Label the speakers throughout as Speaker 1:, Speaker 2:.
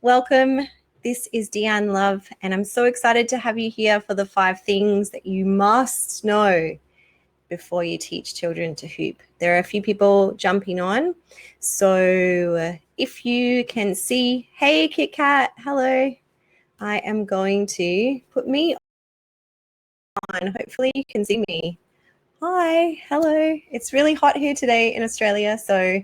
Speaker 1: Welcome. This is Deanne Love, and I'm so excited to have you here for the 5 things that you must know before you teach children to hoop. There are a few people jumping on, so if you can see, hey Kit Kat, hello. I am going to put me on. Hopefully you can see me. Hi, hello. It's really hot here today in Australia, so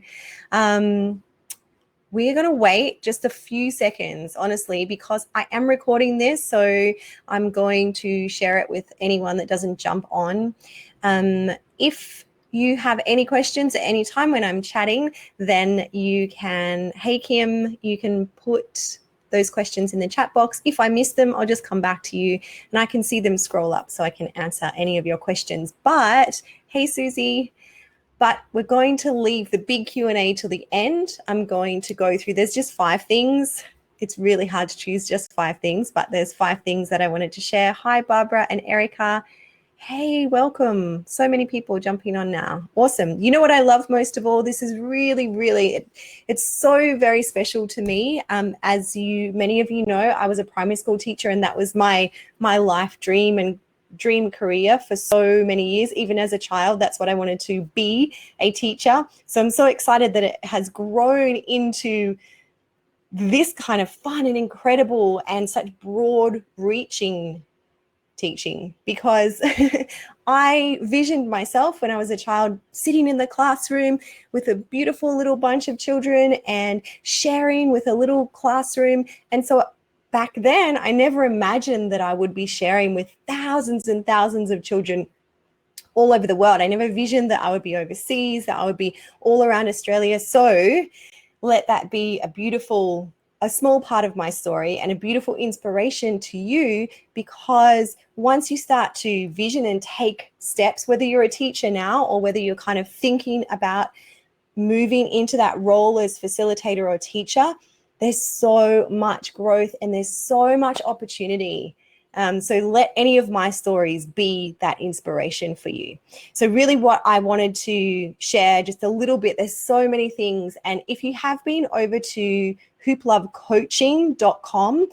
Speaker 1: we're going to wait just a few seconds, honestly, because I am recording this, so I'm going to share it with anyone that doesn't jump on. If you have any questions at any time when I'm chatting, then you can, hey Kim, you can put those questions in the chat box. If I miss them, I'll just come back to you and I can see them scroll up so I can answer any of your questions. But hey Susie, but we're going to leave the big Q&A till the end. I'm going to go through, there's just 5 things. It's really hard to choose just 5 things, but there's 5 things that I wanted to share. Hi, Barbara and Erica. Hey, welcome. So many people jumping on now. Awesome. You know what I love most of all? This is really, it's so very special to me. As many of you know, I was a primary school teacher and that was my life dream and dream career for so many years. Even as a child, that's what I wanted to be, a teacher. So I'm so excited that it has grown into this kind of fun and incredible and such broad reaching teaching, because I visioned myself when I was a child sitting in the classroom with a beautiful little bunch of children and sharing with a little classroom. And so back then, I never imagined that I would be sharing with thousands and thousands of children all over the world. I never visioned that I would be overseas, that I would be all around Australia. So let that be a small part of my story and a beautiful inspiration to you, because once you start to vision and take steps, whether you're a teacher now or whether you're kind of thinking about moving into that role as facilitator or teacher, there's so much growth and there's so much opportunity. So let any of my stories be that inspiration for you. So really what I wanted to share just a little bit, there's so many things. And if you have been over to hooplovecoaching.com,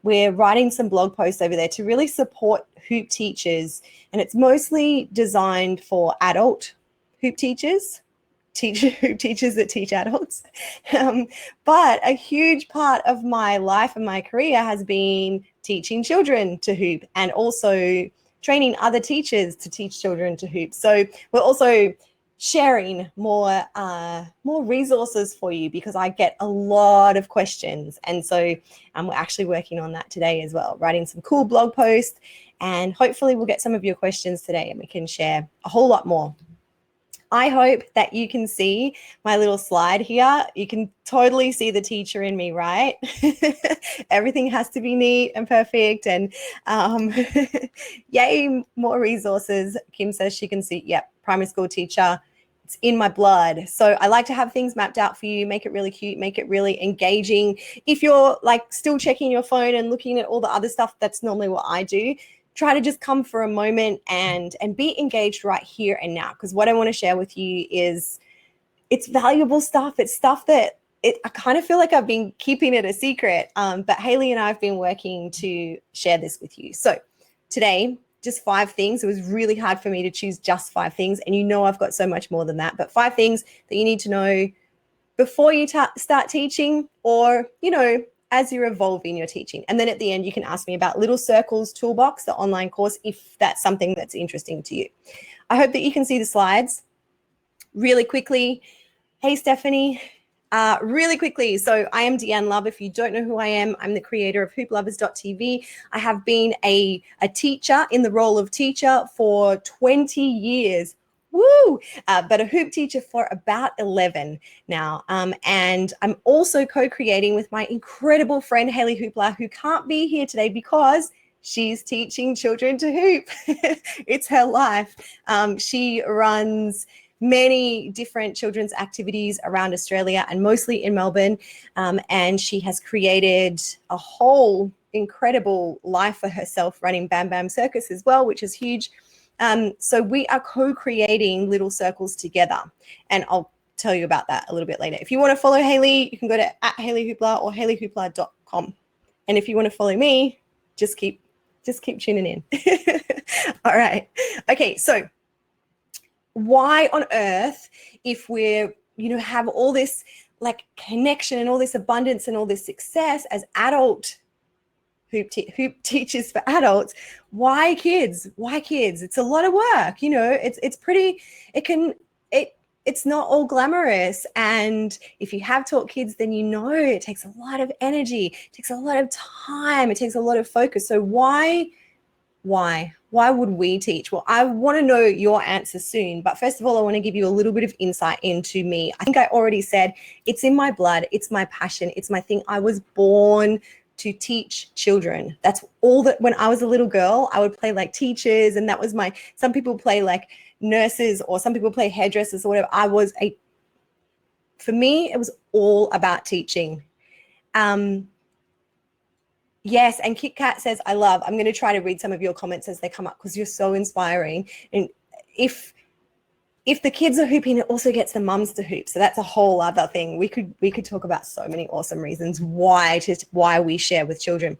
Speaker 1: we're writing some blog posts over there to really support hoop teachers. And it's mostly designed for adult hoop teachers. Hoop teachers that teach adults. But a huge part of my life and my career has been teaching children to hoop and also training other teachers to teach children to hoop. So we're also sharing more resources for you, because I get a lot of questions. And so we're actually working on that today as well, writing some cool blog posts, and hopefully we'll get some of your questions today and we can share a whole lot more. I hope that you can see my little slide here. You can totally see the teacher in me, right? Everything has to be neat and perfect. And yay, more resources. Kim says she can see, yep, primary school teacher. It's in my blood. So I like to have things mapped out for you, make it really cute, make it really engaging. If you're like still checking your phone and looking at all the other stuff, that's normally what I do. Try to just come for a moment and be engaged right here and now, because what I want to share with you is it's valuable stuff. It's stuff that I kind of feel like I've been keeping it a secret, but Haley and I have been working to share this with you. So today, just 5 things. It was really hard for me to choose just 5 things, and you know I've got so much more than that, but 5 things that you need to know before you start teaching, or, you know, as you're evolving your teaching. And then at the end, you can ask me about Little Circles Toolbox, the online course, if that's something that's interesting to you. I hope that you can see the slides really quickly. Hey, Stephanie, really quickly. So I am Deanne Love. If you don't know who I am, I'm the creator of hooplovers.tv. I have been a teacher in the role of teacher for 20 years. Woo! But a hoop teacher for about 11 now. And I'm also co-creating with my incredible friend, Haley Hoopla, who can't be here today because she's teaching children to hoop. It's her life. She runs many different children's activities around Australia and mostly in Melbourne. And she has created a whole incredible life for herself running Bam Bam Circus as well, which is huge. So we are co-creating Little Circles together, and I'll tell you about that a little bit later. If you want to follow Hayley, you can go to @HayleyHoopla or HayleyHoopla.com. And if you want to follow me, just keep tuning in. All right. Okay. So why on earth, if we're, have all this like connection and all this abundance and all this success as adult hoop teachers for adults, why kids? It's a lot of work. It's pretty, it's not all glamorous. And if you have taught kids, then it takes a lot of energy, it takes a lot of time, it takes a lot of focus. So why would we teach? Well, I want to know your answer soon. But first of all, I want to give you a little bit of insight into me. I think I already said it's in my blood. It's my passion. It's my thing. I was born to teach children. That's all that. When I was a little girl, I would play like teachers, and that was some people play like nurses, or some people play hairdressers or whatever. For me, it was all about teaching. Yes, and Kit Kat says, I'm going to try to read some of your comments as they come up because you're so inspiring. And if the kids are hooping, it also gets the mums to hoop. So that's a whole other thing. We could talk about so many awesome reasons why we share with children.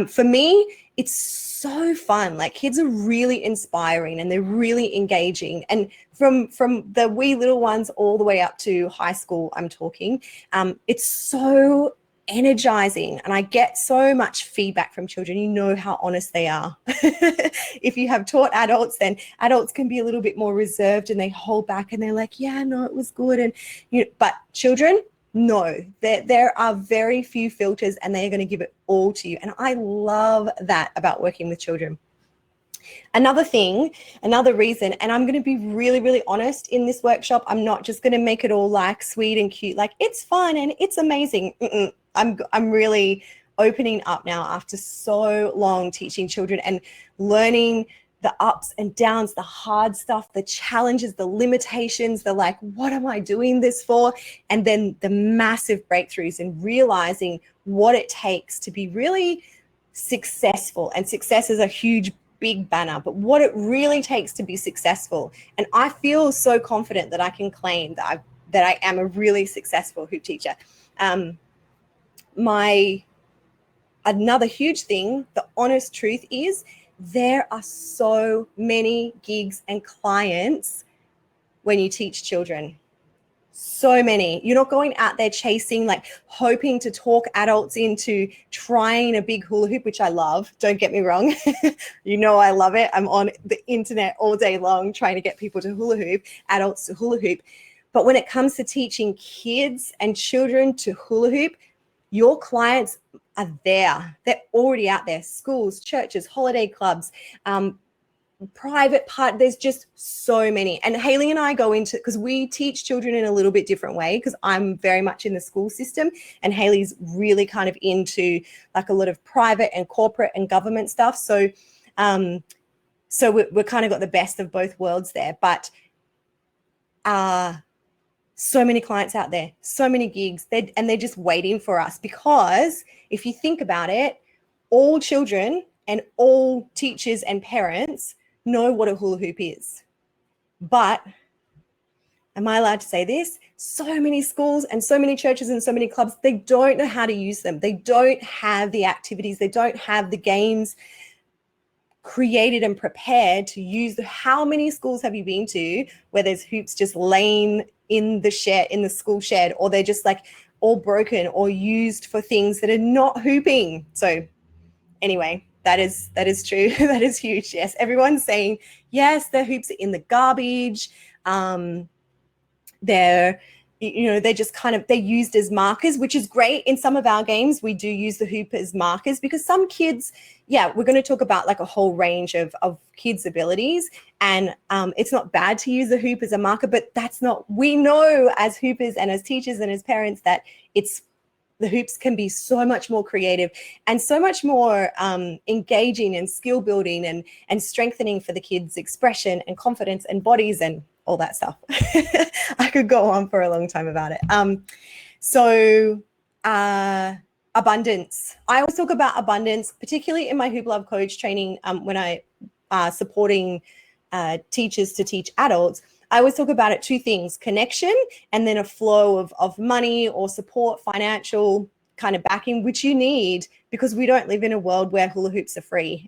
Speaker 1: For me, it's so fun. Like, kids are really inspiring and they're really engaging. And from the wee little ones all the way up to high school, I'm talking, it's so energizing, and I get so much feedback from children. You know how honest they are. If you have taught adults, then adults can be a little bit more reserved and they hold back and they're like, yeah, no, it was good. And but children, no, there are very few filters and they're going to give it all to you. And I love that about working with children. Another reason, and I'm going to be really, really honest in this workshop. I'm not just going to make it all like sweet and cute, like it's fun and it's amazing. I'm really opening up now after so long teaching children and learning the ups and downs, the hard stuff, the challenges, the limitations, the like, what am I doing this for? And then the massive breakthroughs and realizing what it takes to be really successful. And success is a huge, big banner, but what it really takes to be successful. And I feel so confident that I can claim that I am a really successful hoop teacher. Another huge thing, the honest truth is, there are so many gigs and clients when you teach children. So many. You're not going out there chasing, like hoping to talk adults into trying a big hula hoop, which I love. Don't get me wrong. I love it. I'm on the internet all day long trying to get people to hula hoop, adults to hula hoop. But when it comes to teaching kids and children to hula hoop, your clients are there. They're already out there. Schools, churches, holiday clubs, private part. There's just so many. And Hayley and I go into, because we teach children in a little bit different way, because I'm very much in the school system and Hayley's really kind of into like a lot of private and corporate and government stuff. So we're kind of got the best of both worlds there. But so many clients out there, so many gigs, they're just waiting for us, because if you think about it, all children and all teachers and parents know what a hula hoop is. But am I allowed to say this? So many schools and so many churches and so many clubs, they don't know how to use them. They don't have the activities. They don't have the games created and prepared to use. How many schools have you been to where there's hoops just laying in the shed, in the school shed, or they're just like all broken or used for things that are not hooping? So anyway, that is true. That is huge. Yes, everyone's saying yes, their hoops are in the garbage. They're just they're used as markers, which is great. In some of our games, we do use the hoop as markers, because some kids, we're going to talk about like a whole range of kids' abilities. And it's not bad to use the hoop as a marker, but we know as hoopers and as teachers and as parents that the hoops can be so much more creative and so much more engaging and skill building and strengthening for the kids' expression and confidence and bodies and all that stuff. I could go on for a long time about it. Abundance. I always talk about abundance, particularly in my Hoop Love Coach training when I supporting teachers to teach adults. I always talk about it, two things: connection and then a flow of money or support, financial kind of backing, which you need, because we don't live in a world where hula hoops are free.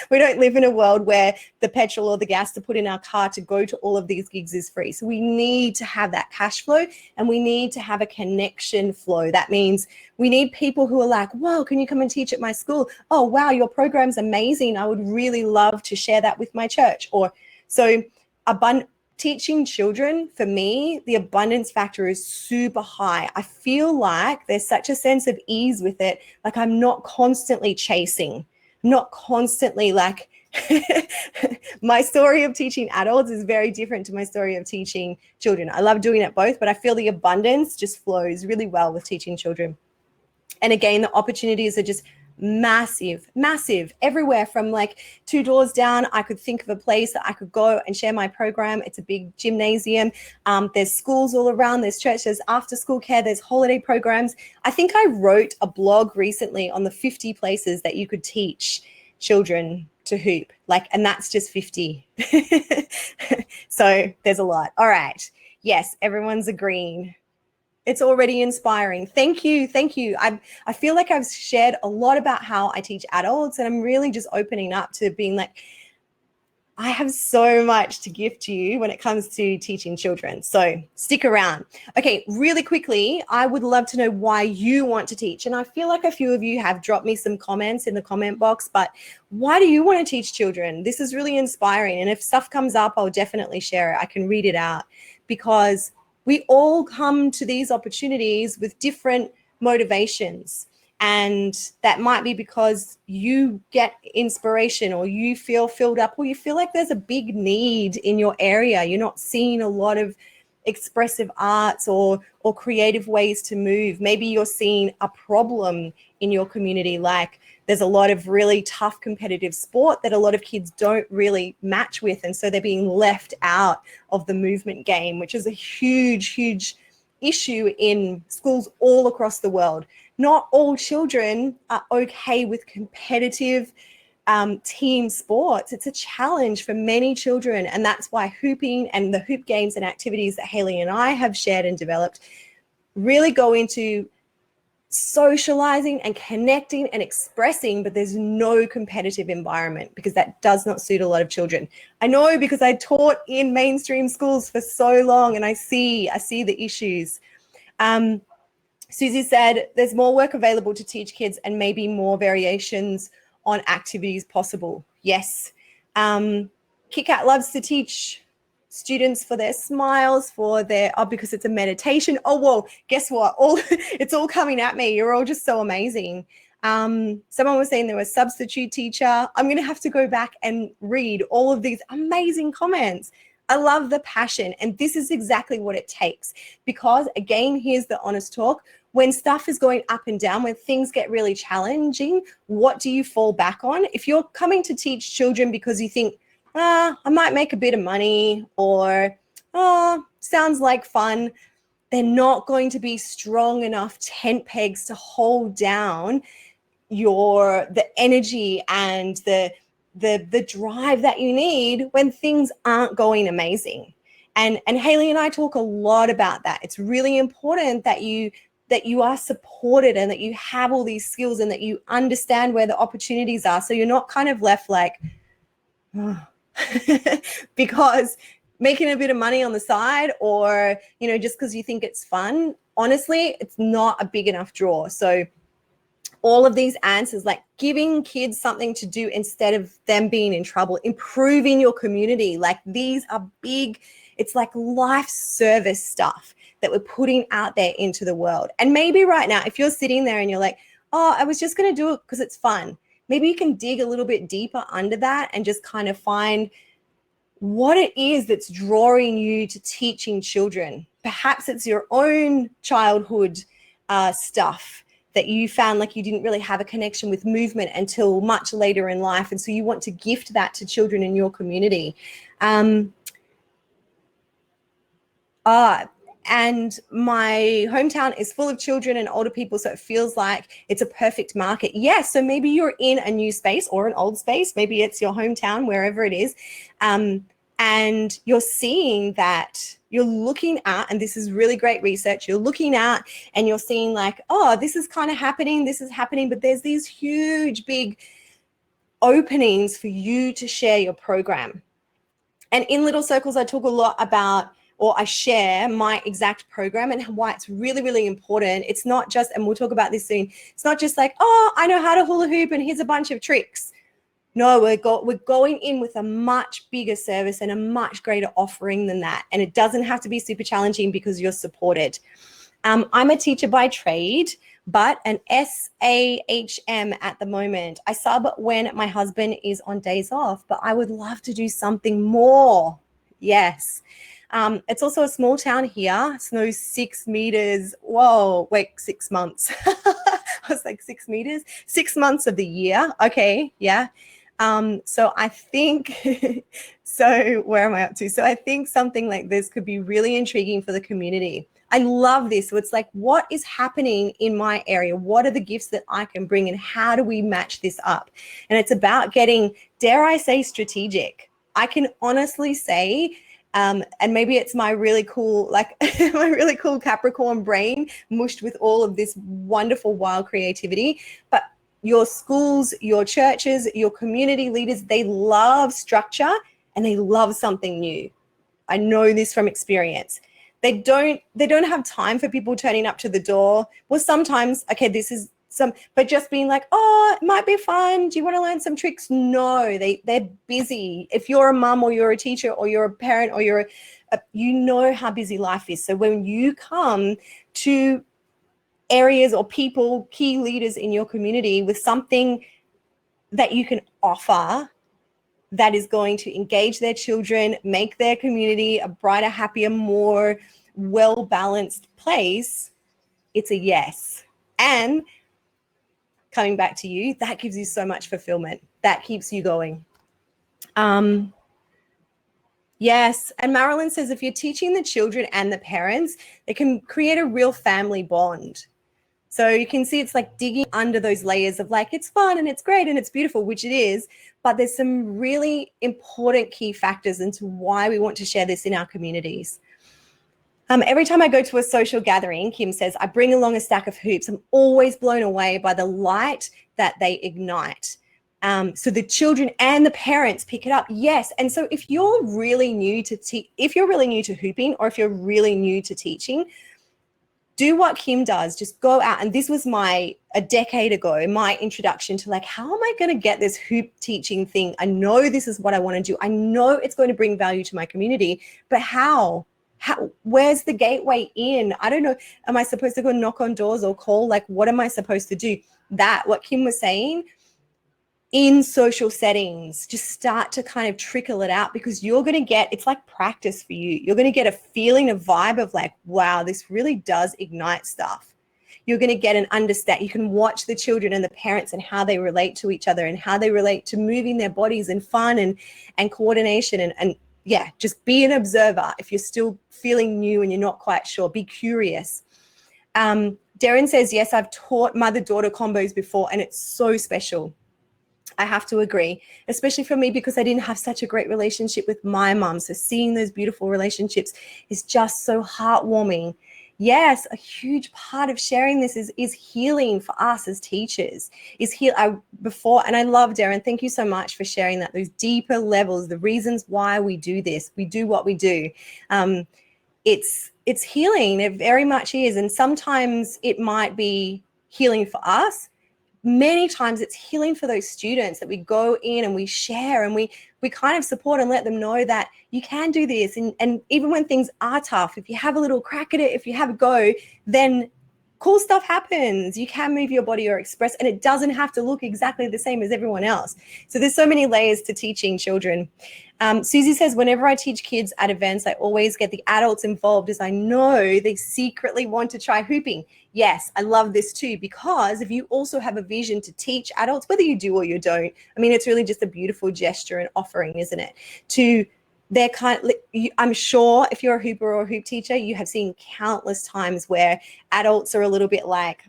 Speaker 1: We don't live in a world where the petrol or the gas to put in our car to go to all of these gigs is free. So we need to have that cash flow, and we need to have a connection flow. That means we need people who are like, whoa, can you come and teach at my school? Oh, wow, your program's amazing. I would really love to share that with my church. Or so teaching children, for me, the abundance factor is super high. I feel like there's such a sense of ease with it. Like I'm not constantly chasing, not constantly like my story of teaching adults is very different to my story of teaching children. I love doing it both, but I feel the abundance just flows really well with teaching children. And again, the opportunities are just massive everywhere. From like 2 doors down, I could think of a place that I could go and share my program. It's a big gymnasium. There's schools all around, there's churches, after school care, there's holiday programs. I think I wrote a blog recently on the 50 places that you could teach children to hoop, and that's just 50. So there's a lot. All right, yes, everyone's agreeing. It's already inspiring. Thank you. I feel like I've shared a lot about how I teach adults, and I'm really just opening up to being like, I have so much to give to you when it comes to teaching children. So stick around. Okay, really quickly, I would love to know why you want to teach. And I feel like a few of you have dropped me some comments in the comment box, but why do you want to teach children? This is really inspiring. And if stuff comes up, I'll definitely share it. I can read it out, because we all come to these opportunities with different motivations. And that might be because you get inspiration, or you feel filled up, or you feel like there's a big need in your area. You're not seeing a lot of expressive arts or creative ways to move. Maybe you're seeing a problem in your community, like there's a lot of really tough competitive sport that a lot of kids don't really match with, and so they're being left out of the movement game, which is a huge issue in schools all across the world. Not all children are okay with competitive team sports. It's a challenge for many children, and that's why hooping and the hoop games and activities that Haley and I have shared and developed really go into socializing and connecting and expressing, but there's no competitive environment, because that does not suit a lot of children. I know, because I taught in mainstream schools for so long, and I see the issues. Susie said there's more work available to teach kids, and maybe more variations on activities possible. Yes. KitKat loves to teach students for their smiles, for their, because it's a meditation. Oh, whoa, guess what? It's all coming at me. You're all just so amazing. Someone was saying there was a substitute teacher. I'm going to have to go back and read all of these amazing comments. I love the passion, and this is exactly what it takes, because again, here's the honest talk. When stuff is going up and down, when things get really challenging, what do you fall back on? If you're coming to teach children because you think, I might make a bit of money, or sounds like fun, they're not going to be strong enough tent pegs to hold down the energy and the drive that you need when things aren't going amazing. And Haley and I talk a lot about that. It's really important that you are supported, and that you have all these skills, and that you understand where the opportunities are, so you're not kind of left like, because making a bit of money on the side, or just because you think it's fun, honestly, it's not a big enough draw. So all of these answers, like giving kids something to do instead of them being in trouble, improving your community, like these are big, it's like life service stuff that we're putting out there into the world. And maybe right now, if you're sitting there and you're like, I was just going to do it because it's fun, maybe you can dig a little bit deeper under that and just kind of find what it is that's drawing you to teaching children. Perhaps it's your own childhood stuff that you found like you didn't really have a connection with movement until much later in life, and so you want to gift that to children in your community. And my hometown is full of children and older people, so it feels like it's a perfect market. Yes, so maybe you're in a new space or an old space. Maybe it's your hometown, wherever it is. And you're seeing that, you're looking at, and this is really great research, you're looking at and you're seeing like, oh, this is kind of happening, this is happening, but there's these huge, big openings for you to share your program. And in Little Circles, I talk a lot about, or I share my exact program and why it's really, really important. It's not just, and we'll talk about this soon, it's not just like, oh, I know how to hula hoop and here's a bunch of tricks. No, we're going in with a much bigger service and a much greater offering than that. And it doesn't have to be super challenging because you're supported. I'm a teacher by trade, but an SAHM at the moment. I sub when my husband is on days off, but I would love to do something more. Yes. It's also a small town here. It's no 6 meters. Whoa, wait, 6 months. I was like 6 meters, 6 months of the year. Okay, yeah. So I think, so where am I up to? So I think something like this could be really intriguing for the community. I love this. So it's like, what is happening in my area? What are the gifts that I can bring and how do we match this up? And it's about getting, dare I say, strategic. I can honestly say, and maybe it's my really cool, like my really cool Capricorn brain mushed with all of this wonderful, wild creativity, but your schools, your churches, your community leaders, they love structure and they love something new. I know this from experience. They don't have time for people turning up to the door. Well, sometimes, okay, this is some, but just being like, oh, it might be fun. Do you want to learn some tricks? No, they're busy. If you're a mum or you're a teacher or you're a parent or you're you know how busy life is. So when you come to areas or people, key leaders in your community with something that you can offer that is going to engage their children, make their community a brighter, happier, more well-balanced place, it's a yes. And coming back to you, that gives you so much fulfillment. That keeps you going. Yes. And Marilyn says, if you're teaching the children and the parents, they can create a real family bond. So you can see it's like digging under those layers of like, it's fun and it's great and it's beautiful, which it is, but there's some really important key factors into why we want to share this in our communities. Every time I go to a social gathering, Kim says, I bring along a stack of hoops. I'm always blown away by the light that they ignite. So the children and the parents pick it up. Yes. And so if you're really new to if you're really new to hooping, or if you're really new to teaching, do what Kim does. Just go out. And this was a decade ago, my introduction to like, how am I going to get this hoop teaching thing? I know this is what I want to do. I know it's going to bring value to my community, but how, where's the gateway in? I don't know. Am I supposed to go knock on doors or call? Like, what am I supposed to do? What Kim was saying, in social settings, just start to kind of trickle it out, because you're going to get, it's like practice for you. You're going to get a feeling, a vibe of like, wow, this really does ignite stuff. You're going to get an understand. You can watch the children and the parents and how they relate to each other and how they relate to moving their bodies and fun and coordination. And yeah, just be an observer. If you're still feeling new and you're not quite sure, be curious. Darren says, yes, I've taught mother-daughter combos before and it's so special. I have to agree, especially for me, because I didn't have such a great relationship with my mom. So seeing those beautiful relationships is just so heartwarming. Yes, a huge part of sharing this is healing for us as teachers. And I love, Darren, thank you so much for sharing that, those deeper levels, the reasons why we do this. We do what we do. It's healing. It very much is. And sometimes it might be healing for us. Many times it's healing for those students that we go in and we share and we kind of support and let them know that you can do this. And even when things are tough, if you have a little crack at it, if you have a go, then cool stuff happens. You can move your body or express, and it doesn't have to look exactly the same as everyone else. So there's so many layers to teaching children. Susie says, whenever I teach kids at events, I always get the adults involved, as I know they secretly want to try hooping. Yes, I love this too, because if you also have a vision to teach adults, whether you do or you don't, I mean, it's really just a beautiful gesture and offering, isn't it? I'm sure if you're a hooper or a hoop teacher, you have seen countless times where adults are a little bit like,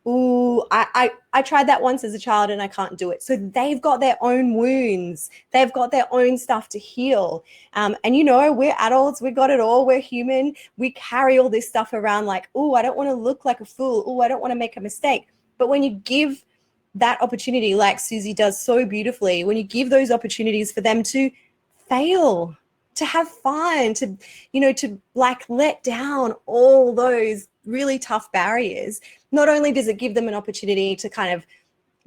Speaker 1: Ooh, I tried that once as a child and I can't do it. So they've got their own wounds. They've got their own stuff to heal. And you know, we're adults. We've got it all. We're human. We carry all this stuff around like, oh, I don't want to look like a fool. Oh, I don't want to make a mistake. But when you give that opportunity, like Susie does so beautifully, when you give those opportunities for them to fail, to have fun, to, you know, to like let down all those really tough barriers, not only does it give them an opportunity to kind of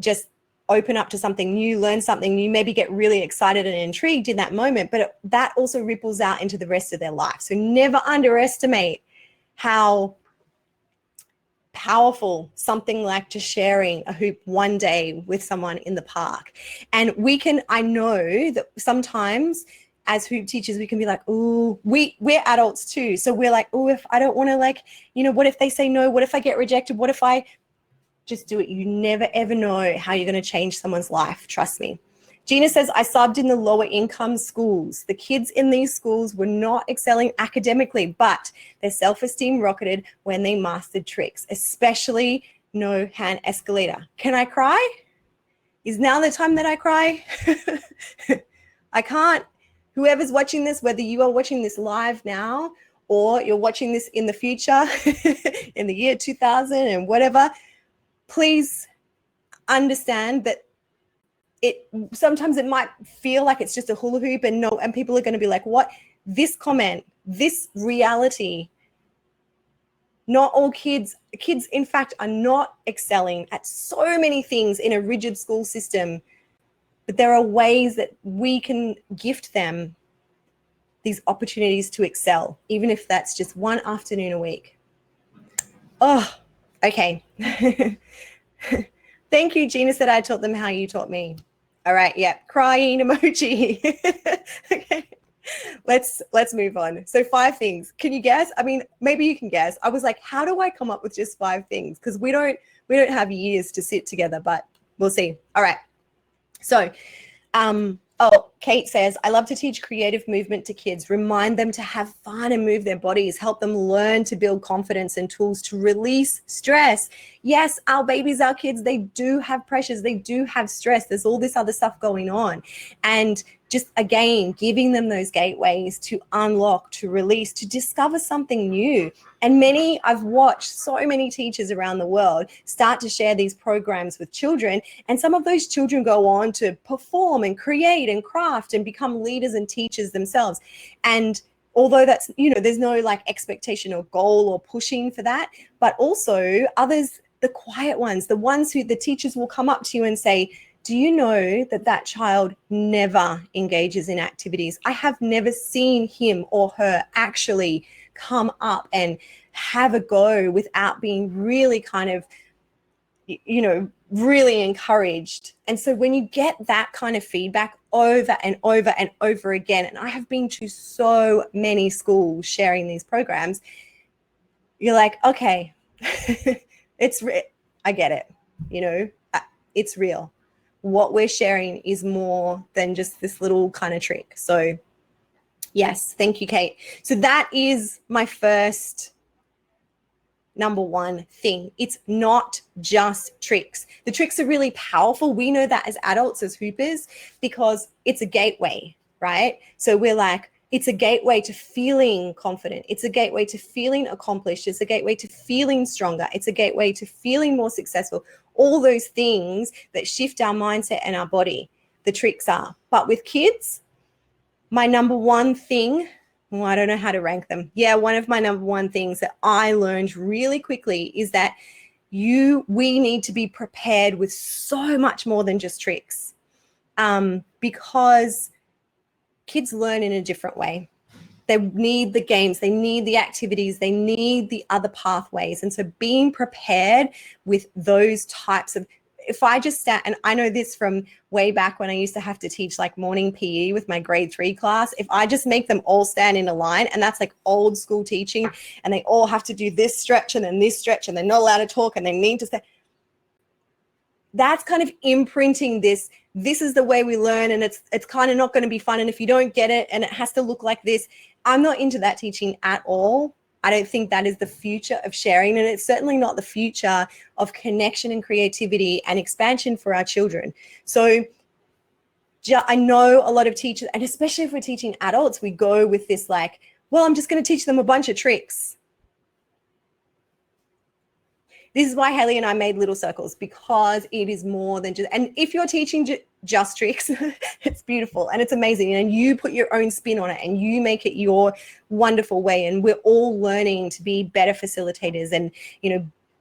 Speaker 1: just open up to something new, learn something new, maybe get really excited and intrigued in that moment, but that also ripples out into the rest of their life. So never underestimate how powerful something like just sharing a hoop one day with someone in the park. And we can, I know that sometimes as hoop teachers, we can be like, oh, we're adults too. So we're like, oh, if I don't want to, like, you know, what if they say no? What if I get rejected? What if I just do it? You never, ever know how you're going to change someone's life. Trust me. Gina says, I subbed in the lower income schools. The kids in these schools were not excelling academically, but their self-esteem rocketed when they mastered tricks, especially no hand escalator. Can I cry? Is now the time that I cry? I can't. Whoever's watching this, whether you are watching this live now or you're watching this in the future, in the year 2000 and whatever, please understand that sometimes it might feel like it's just a hula hoop and people are going to be like, what? This comment, this reality, not all kids in fact are not excelling at so many things in a rigid school system, but there are ways that we can gift them these opportunities to excel, even if that's just one afternoon a week. Oh, okay. Thank you, Gina said I taught them how you taught me. All right, yeah, crying emoji. Okay, let's move on. So 5 things. Can you guess? I mean, maybe you can guess. I was like, how do I come up with just 5 things? Because we don't have years to sit together, but we'll see. All right. So, Kate says, I love to teach creative movement to kids, remind them to have fun and move their bodies, help them learn to build confidence and tools to release stress. Yes, our babies, our kids, they do have pressures. They do have stress. There's all this other stuff going on. And just, again, giving them those gateways to unlock, to release, to discover something new. And I've watched so many teachers around the world start to share these programs with children. And some of those children go on to perform and create and craft and become leaders and teachers themselves. And although that's, you know, there's no like expectation or goal or pushing for that, but also others, the quiet ones, the ones who the teachers will come up to you and say, do you know that child never engages in activities? I have never seen him or her actually come up and have a go without being really kind of, you know, really encouraged. And so when you get that kind of feedback over and over and over again, and I have been to so many schools sharing these programs, you're like, okay, I get it, you know, it's real. What we're sharing is more than just this little kind of trick. So yes, thank you, Kate. So that is my first number one thing. It's not just tricks. The tricks are really powerful. We know that as adults, as hoopers, because it's a gateway, right? So we're like, it's a gateway to feeling confident. It's a gateway to feeling accomplished. It's a gateway to feeling stronger. It's a gateway to feeling more successful. All those things that shift our mindset and our body, the tricks are. But with kids, my number one thing, well, I don't know how to rank them. Yeah, one of my number one things that I learned really quickly is that we need to be prepared with so much more than just tricks, because kids learn in a different way. They need the games, they need the activities, they need the other pathways. And so being prepared with those types of, if I just sat, and I know this from way back when I used to have to teach like morning PE with my grade 3 class, if I just make them all stand in a line, and that's like old school teaching, and they all have to do this stretch and then this stretch, and they're not allowed to talk and they need to say, that's kind of imprinting this is the way we learn, and it's kind of not going to be fun, and if you don't get it and it has to look like this, I'm not into that teaching at all. I don't think that is the future of sharing, and it's certainly not the future of connection and creativity and expansion for our children. So I know a lot of teachers, and especially if we're teaching adults, we go with this like, well, I'm just going to teach them a bunch of tricks. This is why Haley and I made Little Circles, because it is more than just, and if you're teaching just tricks, it's beautiful and it's amazing. And you put your own spin on it and you make it your wonderful way. And we're all learning to be better facilitators and,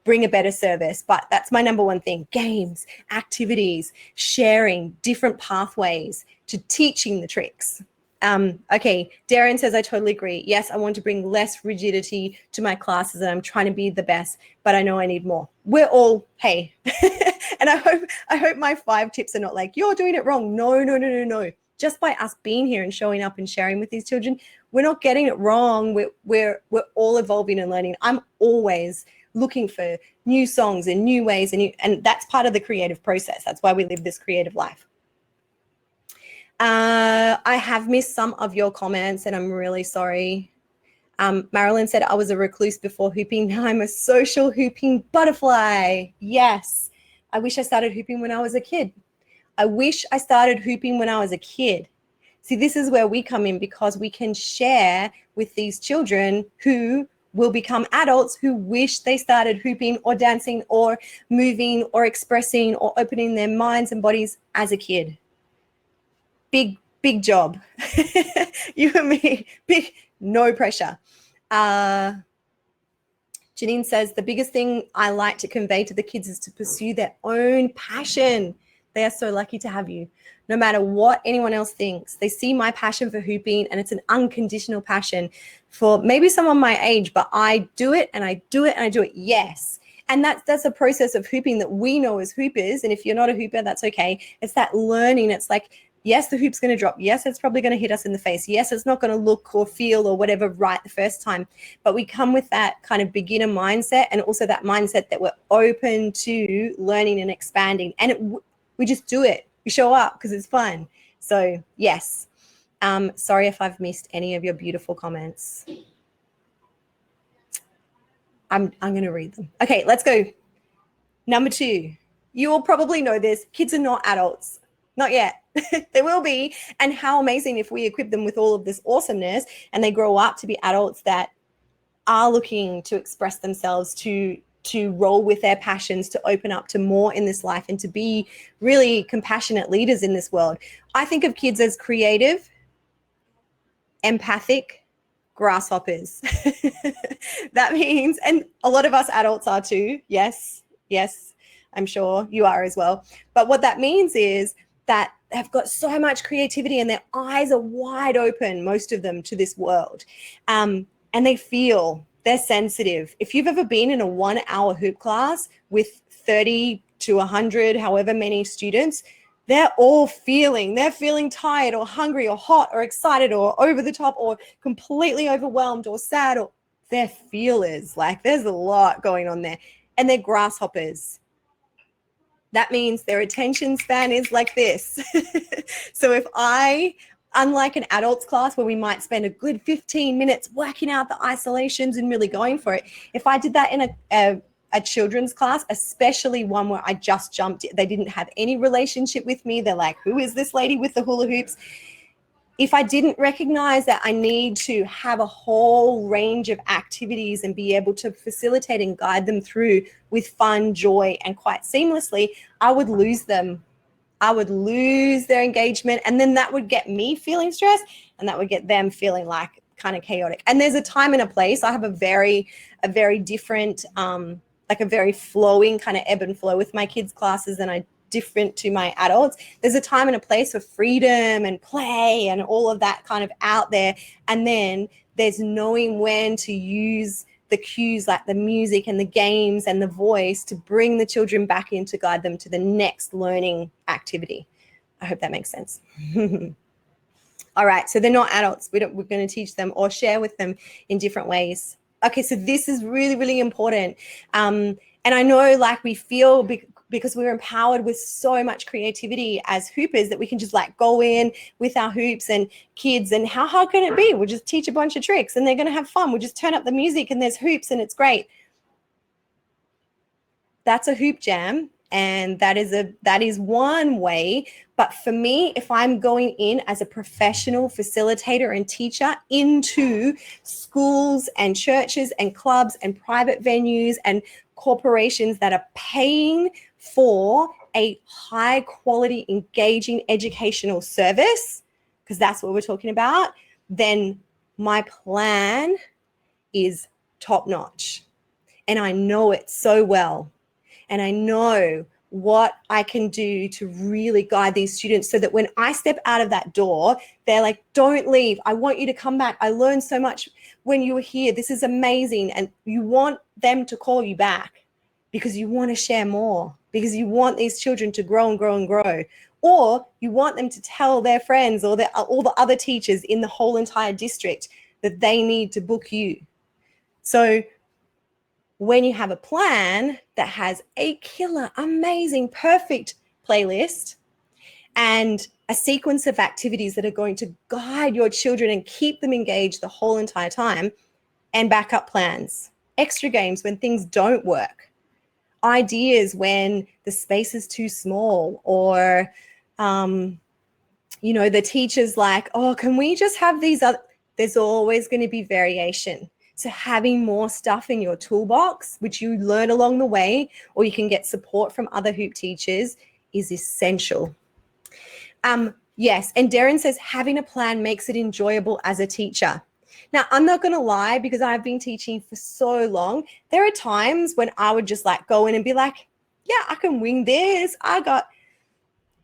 Speaker 1: bring a better service. But that's my number one thing: games, activities, sharing different pathways to teaching the tricks. Okay, Darren says, I totally agree. Yes, I want to bring less rigidity to my classes and I'm trying to be the best, but I know I need more. We're all, hey, and I hope my 5 tips are not like, you're doing it wrong. No. Just by us being here and showing up and sharing with these children, we're not getting it wrong. We're all evolving and learning. I'm always looking for new songs and new ways, and that's part of the creative process. That's why we live this creative life. I have missed some of your comments and I'm really sorry. Marilyn said, I was a recluse before hooping. Now I'm a social hooping butterfly. Yes. I wish I started hooping when I was a kid. See, this is where we come in, because we can share with these children who will become adults who wish they started hooping or dancing or moving or expressing or opening their minds and bodies as a kid. Big job. You and me, no pressure. Janine says, the biggest thing I like to convey to the kids is to pursue their own passion. They are so lucky to have you. No matter what anyone else thinks, they see my passion for hooping, and it's an unconditional passion for maybe someone my age, but I do it and I do it and I do it. Yes. And that's a process of hooping that we know as hoopers. And if you're not a hooper, that's okay. It's that learning. It's like, yes, the hoop's going to drop. Yes, it's probably going to hit us in the face. Yes, it's not going to look or feel or whatever right the first time. But we come with that kind of beginner mindset, and also that mindset that we're open to learning and expanding. And we just do it. We show up because it's fun. So yes. Sorry if I've missed any of your beautiful comments. I'm going to read them. Okay, let's go. Number 2. You all probably know this. Kids are not adults. Not yet. They will be. And how amazing if we equip them with all of this awesomeness and they grow up to be adults that are looking to express themselves, to roll with their passions, to open up to more in this life, and to be really compassionate leaders in this world. I think of kids as creative, empathic grasshoppers. That means, and a lot of us adults are too. Yes, I'm sure you are as well. But what that means is that they've got so much creativity and their eyes are wide open, most of them, to this world. And they feel, they're sensitive. If you've ever been in a 1-hour hoop class with 30 to 100, however many students, they're all feeling. They're feeling tired or hungry or hot or excited or over the top or completely overwhelmed or sad, or they're feelers. Like, there's a lot going on there. And they're grasshoppers. That means their attention span is like this. So if unlike an adults class where we might spend a good 15 minutes working out the isolations and really going for it, if I did that in a children's class, especially one where I just jumped, they didn't have any relationship with me, they're like, who is this lady with the hula hoops? If I didn't recognize that I need to have a whole range of activities and be able to facilitate and guide them through with fun, joy, and quite seamlessly, I would lose them. I would lose their engagement, and then that would get me feeling stressed, and that would get them feeling like kind of chaotic. And there's a time and a place. I have a very different, like a very flowing kind of ebb and flow with my kids' classes, and I different to my adults. There's a time and a place for freedom and play and all of that kind of out there. And then there's knowing when to use the cues like the music and the games and the voice to bring the children back in to guide them to the next learning activity. I hope that makes sense. All right, so they're not adults. We're going to teach them or share with them in different ways. Okay, so this is really, really important. And I know, like, we feel because we're empowered with so much creativity as hoopers that we can just like go in with our hoops and kids, and how hard can it be? We'll just teach a bunch of tricks and they're going to have fun. We'll just turn up the music and there's hoops and it's great. That's a hoop jam, and that is one way. But for me, if I'm going in as a professional facilitator and teacher into schools and churches and clubs and private venues and corporations that are paying for a high quality, engaging educational service, because that's what we're talking about, then my plan is top notch. And I know it so well. And I know what I can do to really guide these students so that when I step out of that door, they're like, don't leave. I want you to come back. I learned so much when you were here. This is amazing. And you want them to call you back because you want to share more, because you want these children to grow and grow and grow. Or you want them to tell their friends or all the other teachers in the whole entire district that they need to book you. So when you have a plan that has a killer, amazing, perfect playlist and a sequence of activities that are going to guide your children and keep them engaged the whole entire time, and backup plans, extra games when things don't work, ideas when the space is too small, or, the teacher's like, oh, can we just have these other, there's always going to be variation. So having more stuff in your toolbox, which you learn along the way, or you can get support from other hoop teachers, is essential. Yes, and Darren says having a plan makes it enjoyable as a teacher. Now, I'm not going to lie, because I've been teaching for so long. There are times when I would just like go in and be like, yeah, I can wing this.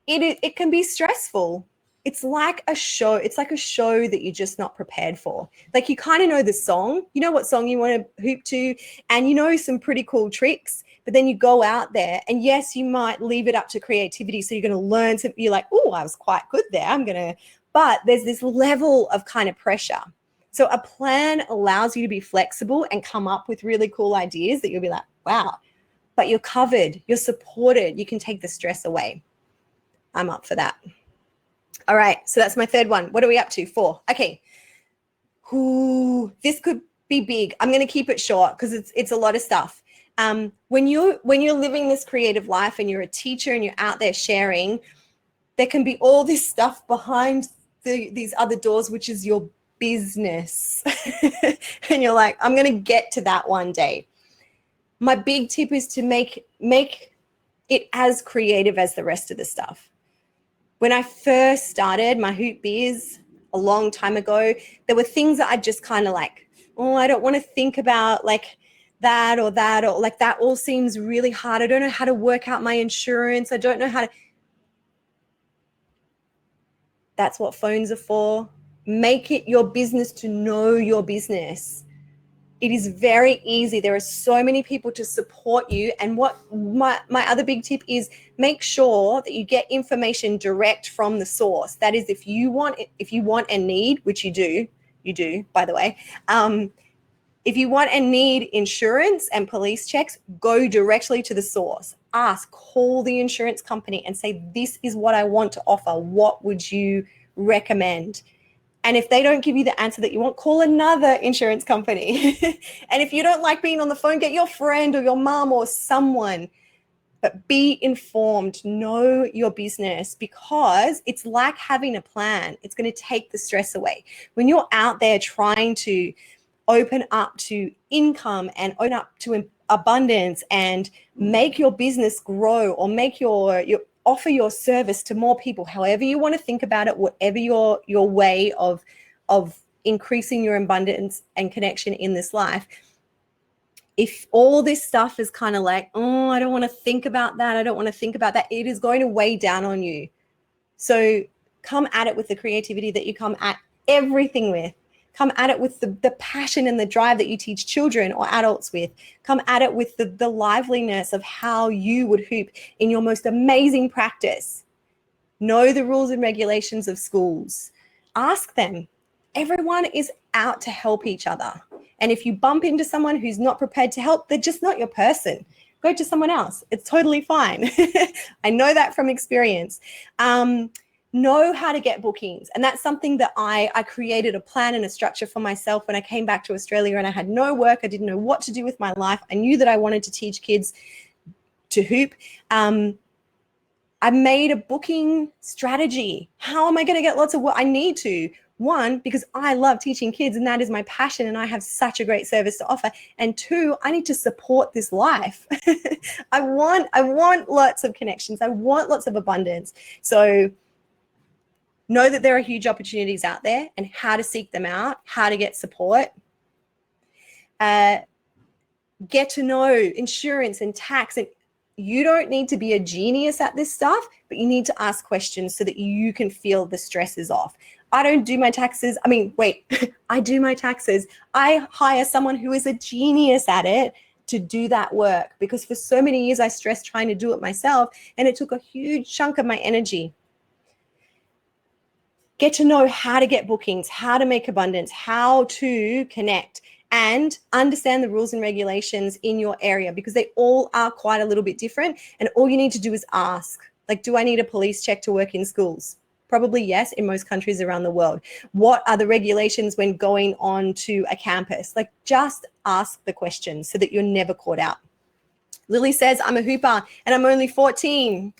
Speaker 1: It can be stressful. It's like a show. It's like a show that you're just not prepared for. Like, you kind of know the song, you know what song you want to hoop to, and you know some pretty cool tricks, but then you go out there and yes, you might leave it up to creativity. So you're going to learn to be like, oh, I was quite good there. But there's this level of kind of pressure. So a plan allows you to be flexible and come up with really cool ideas that you'll be like, wow, but you're covered, you're supported, you can take the stress away. I'm up for that. All right, so that's my third one. What are we up to? 4. Okay. Ooh, this could be big. I'm going to keep it short because it's a lot of stuff. When you're living this creative life and you're a teacher and you're out there sharing, there can be all this stuff behind these other doors, which is your business. And you're like, I'm going to get to that one day. My big tip is to make it as creative as the rest of the stuff. When I first started my hoop biz a long time ago, there were things that I just kind of like, oh, I don't want to think about like that, or like that all seems really hard. I don't know how to work out my insurance. I don't know how to. That's what phones are for. Make it your business to know your business. It is very easy. There are so many people to support you. And what my other big tip is, make sure that you get information direct from the source. That is, if you want and need, which you do, by the way, if you want and need insurance and police checks, go directly to the source. Ask, call the insurance company and say, this is what I want to offer. What would you recommend? And if they don't give you the answer that you want, call another insurance company. And if you don't like being on the phone, get your friend or your mom or someone. But be informed, know your business, because it's like having a plan. It's going to take the stress away. When you're out there trying to open up to income and open up to abundance and make your business grow, or make your offer your service to more people, however you want to think about it, whatever your way of increasing your abundance and connection in this life. If all this stuff is kind of like, oh, I don't want to think about that, it is going to weigh down on you. So come at it with the creativity that you come at everything with. Come at it with the passion and the drive that you teach children or adults with. Come at it with the liveliness of how you would hoop in your most amazing practice. Know the rules and regulations of schools. Ask them. Everyone is out to help each other. And if you bump into someone who's not prepared to help, they're just not your person. go to someone else. It's totally fine. I know that from experience. Know how to get bookings. And that's something that I created a plan and a structure for myself when I came back to Australia and I had no work. I didn't know what to do with my life. I knew that I wanted to teach kids to hoop. I made a booking strategy. How am I going to get lots of what I need to? One, because I love teaching kids and that is my passion and I have such a great service to offer. And two, I need to support this life. I want lots of connections. I want lots of abundance. So know that there are huge opportunities out there and how to seek them out, how to get support. Get to know insurance and tax, and you don't need to be a genius at this stuff, but you need to ask questions so that you can feel the stress is off. I don't do my taxes. I mean, wait, I do my taxes. I hire someone who is a genius at it to do that work, because for so many years I stressed trying to do it myself and it took a huge chunk of my energy. Get to know how to get bookings, how to make abundance, how to connect, and understand the rules and regulations in your area, because they all are quite a little bit different. And all you need to do is ask, like, do I need a police check to work in schools? Probably yes, in most countries around the world. What are the regulations when going on to a campus? Like, just ask the questions so that you're never caught out. Lily says, I'm a hooper and I'm only 14.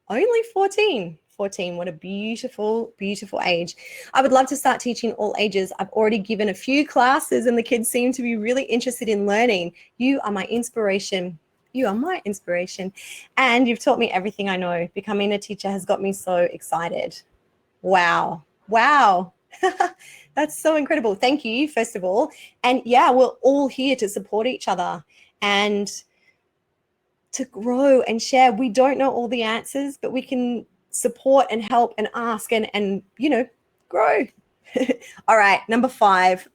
Speaker 1: Only 14. 14. What a beautiful, beautiful age. I would love to start teaching all ages. I've already given a few classes and the kids seem to be really interested in learning. You are my inspiration. You are my inspiration. And you've taught me everything I know. Becoming a teacher has got me so excited. Wow. Wow. That's so incredible. Thank you, first of all. And yeah, we're all here to support each other and to grow and share. We don't know all the answers, but we can support and help and ask and you know, grow. All right, number 5.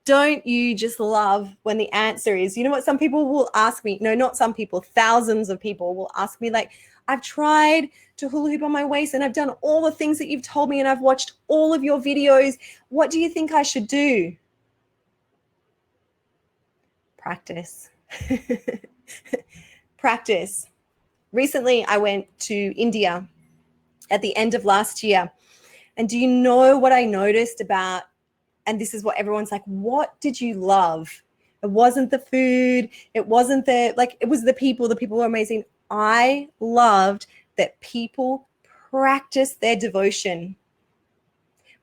Speaker 1: Don't you just love when the answer is, you know what, some people will ask me, no, not some people, thousands of people will ask me, like, I've tried to hula hoop on my waist and I've done all the things that you've told me and I've watched all of your videos. What do you think I should do? Practice. Practice. Recently, I went to India at the end of last year. And do you know what I noticed about, and this is what everyone's like, what did you love? It wasn't the food. It wasn't it was the people. The people were amazing. I loved that people practice their devotion.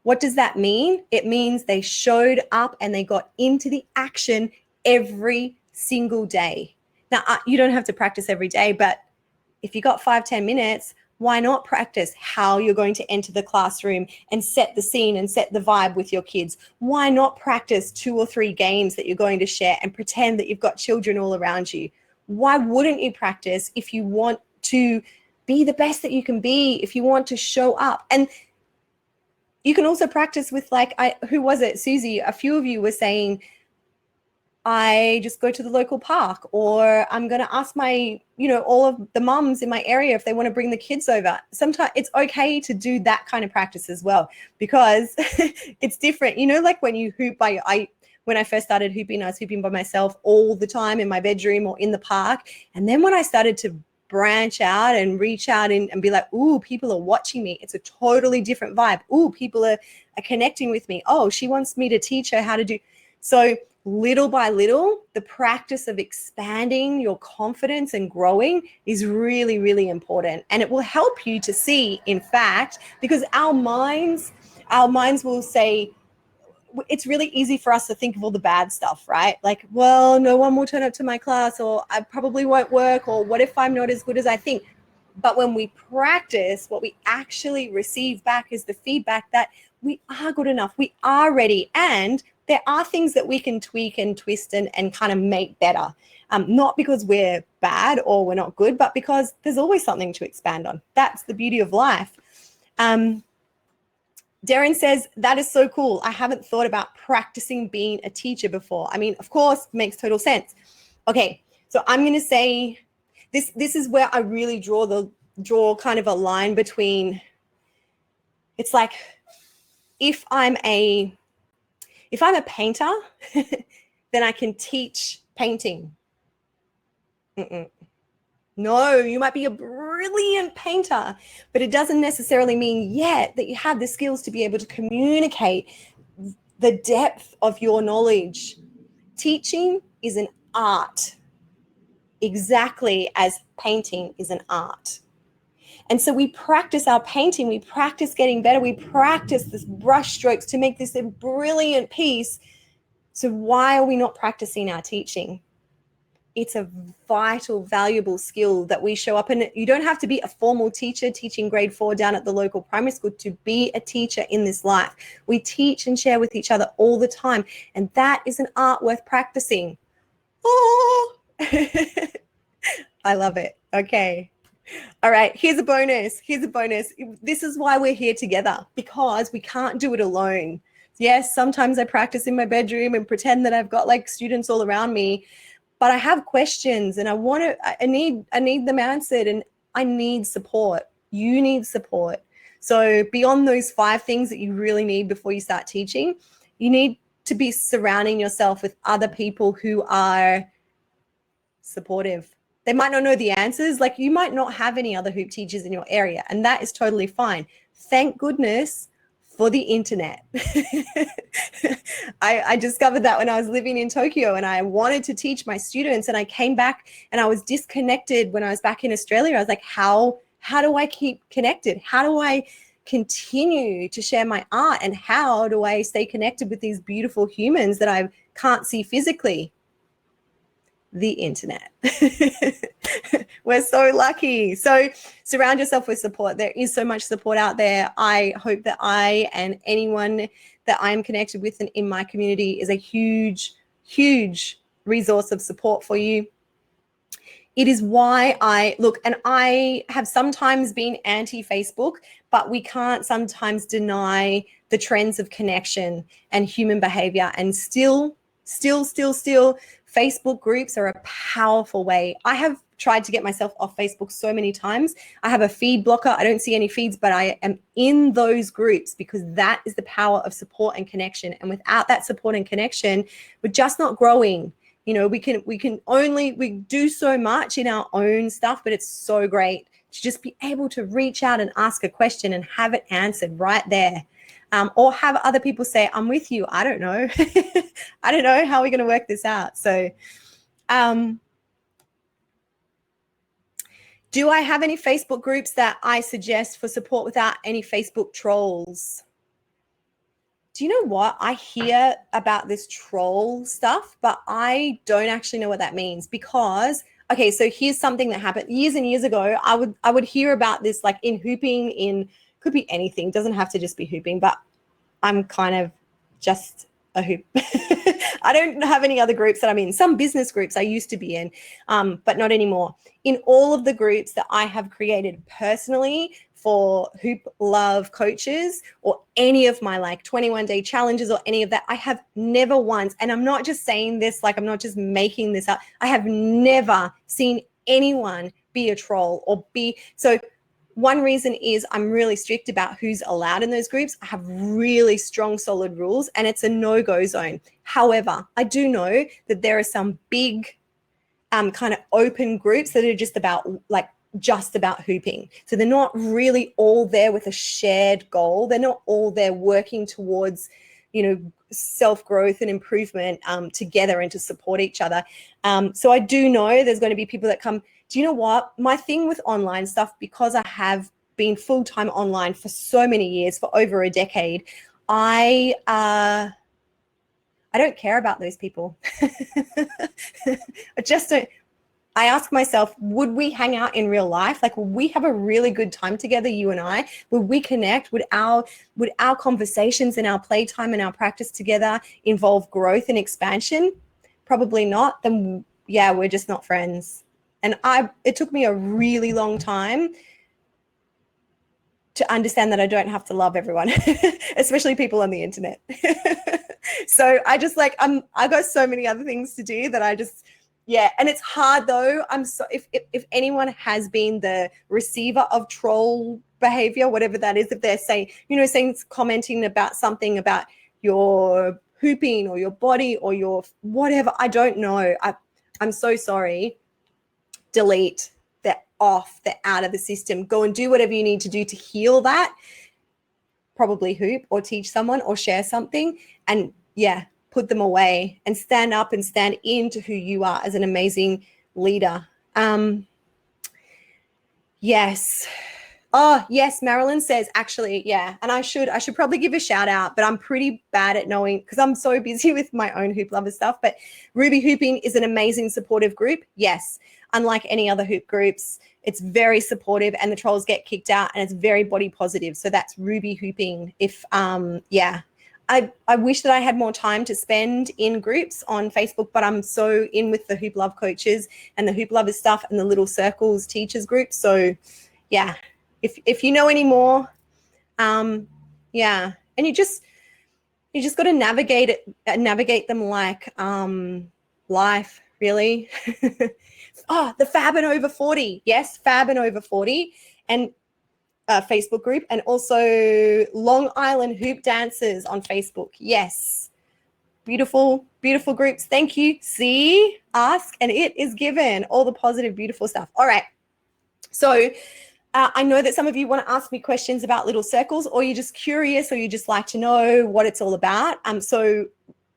Speaker 1: What does that mean? It means they showed up and they got into the action every single day. Now, you don't have to practice every day, but if you got 5-10 minutes, why not practice how you're going to enter the classroom and set the scene and set the vibe with your kids? Why not practice 2 or 3 games that you're going to share and pretend that you've got children all around you? Why wouldn't you practice if you want to be the best that you can be, if you want to show up? And you can also practice with, like, who was it? Susie, a few of you were saying, I just go to the local park, or I'm going to ask my, all of the mums in my area if they want to bring the kids over. Sometimes it's okay to do that kind of practice as well, because it's different. Like when you hoop when I first started hooping, I was hooping by myself all the time in my bedroom or in the park. And then when I started to branch out and reach out and be like, ooh, people are watching me, it's a totally different vibe. Ooh, people are connecting with me. Oh, she wants me to teach her how to do. So little by little, the practice of expanding your confidence and growing is really, really important. And it will help you to see, in fact, because our minds will say, it's really easy for us to think of all the bad stuff, right? Like, well, no one will turn up to my class, or I probably won't work, or what if I'm not as good as I think? But when we practice, what we actually receive back is the feedback that we are good enough, we are ready, and there are things that we can tweak and twist and kind of make better. Not because we're bad or we're not good, but because there's always something to expand on. That's the beauty of life. Darren says, that is so cool. I haven't thought about practicing being a teacher before. I mean, of course, makes total sense. Okay, so I'm going to say this is where I really draw kind of a line between, it's like, if I'm a painter, then I can teach painting. Mm-mm. No, you might be a brilliant painter, but it doesn't necessarily mean yet that you have the skills to be able to communicate the depth of your knowledge. Teaching is an art, exactly as painting is an art. And so we practice our painting, we practice getting better, we practice this brush strokes to make this a brilliant piece. So why are we not practicing our teaching? It's a vital, valuable skill that we show up. And you don't have to be a formal teacher teaching grade 4 down at the local primary school to be a teacher in this life. We teach and share with each other all the time. And that is an art worth practicing. Oh, I love it. Okay. All right, here's a bonus. Here's a bonus. This is why we're here together, because we can't do it alone. Yes, sometimes I practice in my bedroom and pretend that I've got like students all around me, but I have questions and I need them answered, and I need support. You need support. So beyond those 5 things that you really need before you start teaching, you need to be surrounding yourself with other people who are supportive. They might not know the answers. Like, you might not have any other hoop teachers in your area, and that is totally fine. Thank goodness for the internet. I discovered that when I was living in Tokyo and I wanted to teach my students, and I came back and I was disconnected when I was back in Australia. I was like, how do I keep connected? How do I continue to share my art? And how do I stay connected with these beautiful humans that I can't see physically? The internet. We're so lucky. So surround yourself with support. There is so much support out there. I hope that I and anyone that I'm connected with in my community is a huge, huge resource of support for you. It is why I have sometimes been anti-Facebook, but we can't sometimes deny the trends of connection and human behavior. And still, Facebook groups are a powerful way. I have tried to get myself off Facebook so many times. I have a feed blocker. I don't see any feeds, but I am in those groups because that is the power of support and connection. And without that support and connection, we're just not growing. You know, we do so much in our own stuff, but it's so great to just be able to reach out and ask a question and have it answered right there. Or have other people say, I'm with you. I don't know. I don't know how we're going to work this out. So do I have any Facebook groups that I suggest for support without any Facebook trolls? Do you know what? I hear about this troll stuff, but I don't actually know what that means because, okay, so here's something that happened years and years ago. I would hear about this like in hooping, could be anything, doesn't have to just be hooping, but I'm kind of just a hoop. I don't have any other groups that I'm in. Some business groups I used to be in, but not anymore. In all of the groups that I have created personally for Hoop Love coaches or any of my like 21-day challenges or any of that, I have never once, and I'm not just saying this, like I'm not just making this up, I have never seen anyone be a troll or so. One reason is I'm really strict about who's allowed in those groups. I have really strong, solid rules, and it's a no-go zone. However, I do know that there are some big kind of open groups that are just about hooping. So they're not really all there with a shared goal. They're not all there working towards, you know, self-growth and improvement together and to support each other. So I do know there's going to be people that come. Do you know what? My thing with online stuff, because I have been full-time online for so many years, for over a decade, I don't care about those people. I just don't. I ask myself, would we hang out in real life? Like, would we have a really good time together, you and I? Would we connect? Would our conversations and our playtime and our practice together involve growth and expansion? Probably not. Then yeah, we're just not friends. And it took me a really long time to understand that I don't have to love everyone, especially people on the internet. So I just I got so many other things to do that I just, yeah. And it's hard though. If anyone has been the receiver of troll behavior, whatever that is, if they're commenting about something about your hooping or your body or your whatever, I don't know. I'm so sorry. delete, they're off, they're out of the system. Go and do whatever you need to do to heal that. Probably hoop or teach someone or share something, and put them away and stand up and stand into who you are as an amazing leader. Yes. Oh, yes, Marilyn says, actually, yeah. And I should probably give a shout out, but I'm pretty bad at knowing because I'm so busy with my own Hoop Lover stuff. But Ruby Hooping is an amazing supportive group. Yes. Unlike any other hoop groups, it's very supportive and the trolls get kicked out and it's very body positive. So that's Ruby Hooping. If, I wish that I had more time to spend in groups on Facebook, but I'm so in with the Hoop Love coaches and the Hoop Lovers stuff and the Little Circles teachers group. So yeah, if you know any more, and you just got to navigate them like life, really. Oh, the Fab and Over 40. Yes, Fab and Over 40 and Facebook group, and also Long Island Hoop Dancers on Facebook. Yes. Beautiful, beautiful groups. Thank you. See, ask, and it is given. All the positive, beautiful stuff. All right. So I know that some of you want to ask me questions about Little Circles, or you're just curious, or you just like to know what it's all about. So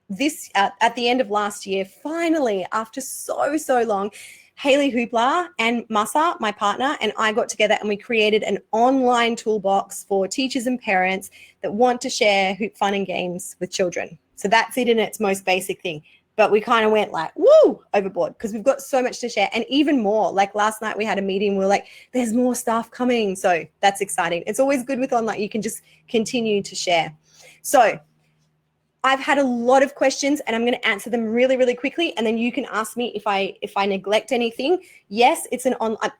Speaker 1: this at the end of last year, finally, after so long, Haley Hoopla and Masa, my partner, and I got together and we created an online toolbox for teachers and parents that want to share hoop fun and games with children. So that's it in its most basic thing. But we kind of went like, woo, overboard, because we've got so much to share and even more. Like last night we had a meeting, we were like, there's more stuff coming. So that's exciting. It's always good with online. You can just continue to share. So I've had a lot of questions and I'm going to answer them really, really quickly. And then you can ask me if I neglect anything. Yes, it's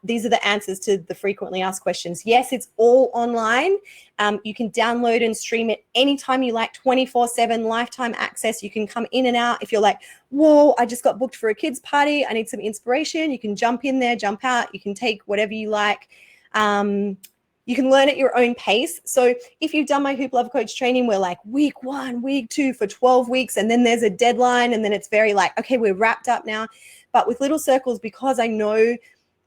Speaker 1: these are the answers to the frequently asked questions. Yes, it's all online. You can download and stream it anytime you like, 24/7 lifetime access. You can come in and out. If you're like, whoa, I just got booked for a kid's party, I need some inspiration. You can jump in there, jump out. You can take whatever you like. You can learn at your own pace. So if you've done my Hoop Love Coach training, we're like week 1, week 2 for 12 weeks, and then there's a deadline, and then it's very like, okay, we're wrapped up now. But with Little Circles, because I know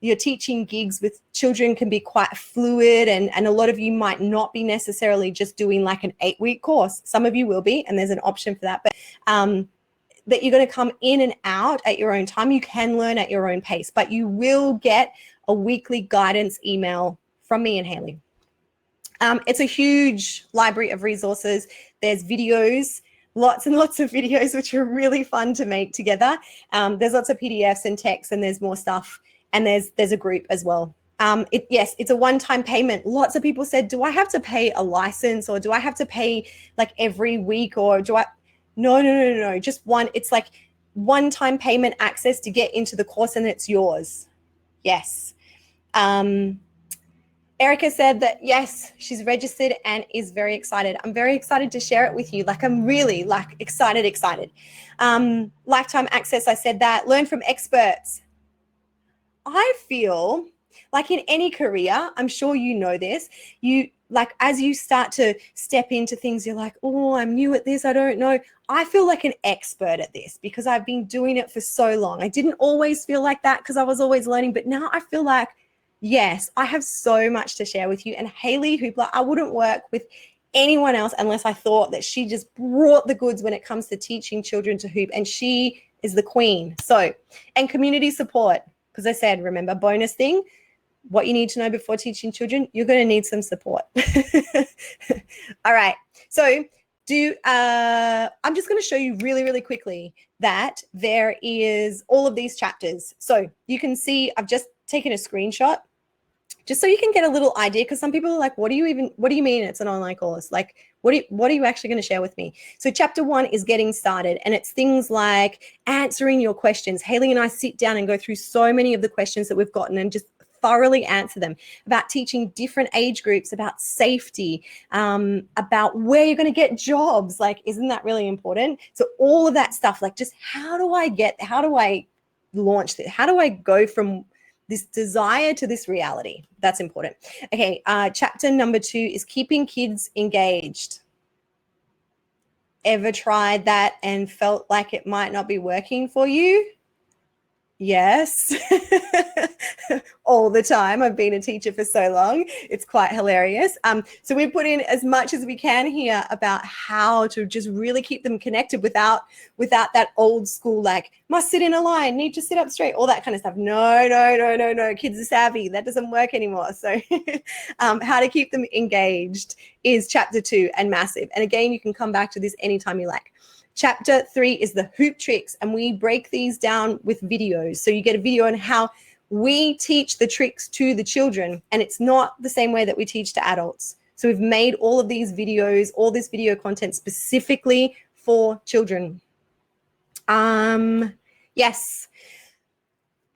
Speaker 1: your teaching gigs with children can be quite fluid, and a lot of you might not be necessarily just doing like an 8-week course. Some of you will be, and there's an option for that. But that you're going to come in and out at your own time. You can learn at your own pace, but you will get a weekly guidance email from me and Haley. It's a huge library of resources. There's videos, lots and lots of videos, which are really fun to make together. There's lots of PDFs and texts, and there's more stuff. And there's a group as well. Yes, it's a one-time payment. Lots of people said, do I have to pay a license, or do I have to pay like every week, or do I? No. Just one. It's like one-time payment access to get into the course, and it's yours. Yes. Erica said that, yes, she's registered and is very excited. I'm very excited to share it with you. Like, I'm really like excited. Lifetime access, I said that. Learn from experts. I feel like in any career, I'm sure you know this, you like as you start to step into things, you're like, oh, I'm new at this, I don't know. I feel like an expert at this because I've been doing it for so long. I didn't always feel like that because I was always learning, but now I feel like, yes, I have so much to share with you. And Haley Hoopla, I wouldn't work with anyone else unless I thought that she just brought the goods when it comes to teaching children to hoop, and she is the queen. So, and community support, because I said, remember, bonus thing, what you need to know before teaching children, you're going to need some support. All right. So I'm just going to show you really, really quickly that there is all of these chapters. So you can see I've just taken a screenshot just so you can get a little idea, because some people are like, what do you mean it's an online course? Like, what are you actually going to share with me? So chapter 1 is getting started, and it's things like answering your questions. Haley and I sit down and go through so many of the questions that we've gotten and just thoroughly answer them, about teaching different age groups, about safety, about where you're going to get jobs. Like, isn't that really important? So all of that stuff, like just how do I launch this? How do I go from this desire to this reality? That's important. Okay, chapter number 2 is keeping kids engaged. Ever tried that and felt like it might not be working for you? Yes. all the time. I've been a teacher for so long. It's quite hilarious. So we put in as much as we can here about how to just really keep them connected without that old school, like, must sit in a line, need to sit up straight, all that kind of stuff. No. Kids are savvy. That doesn't work anymore. So how to keep them engaged is chapter 2 and massive. And again, you can come back to this anytime you like. Chapter 3 is the hoop tricks, and we break these down with videos. So you get a video on how we teach the tricks to the children, and it's not the same way that we teach to adults. So we've made all of these videos, all this video content specifically for children. Yes.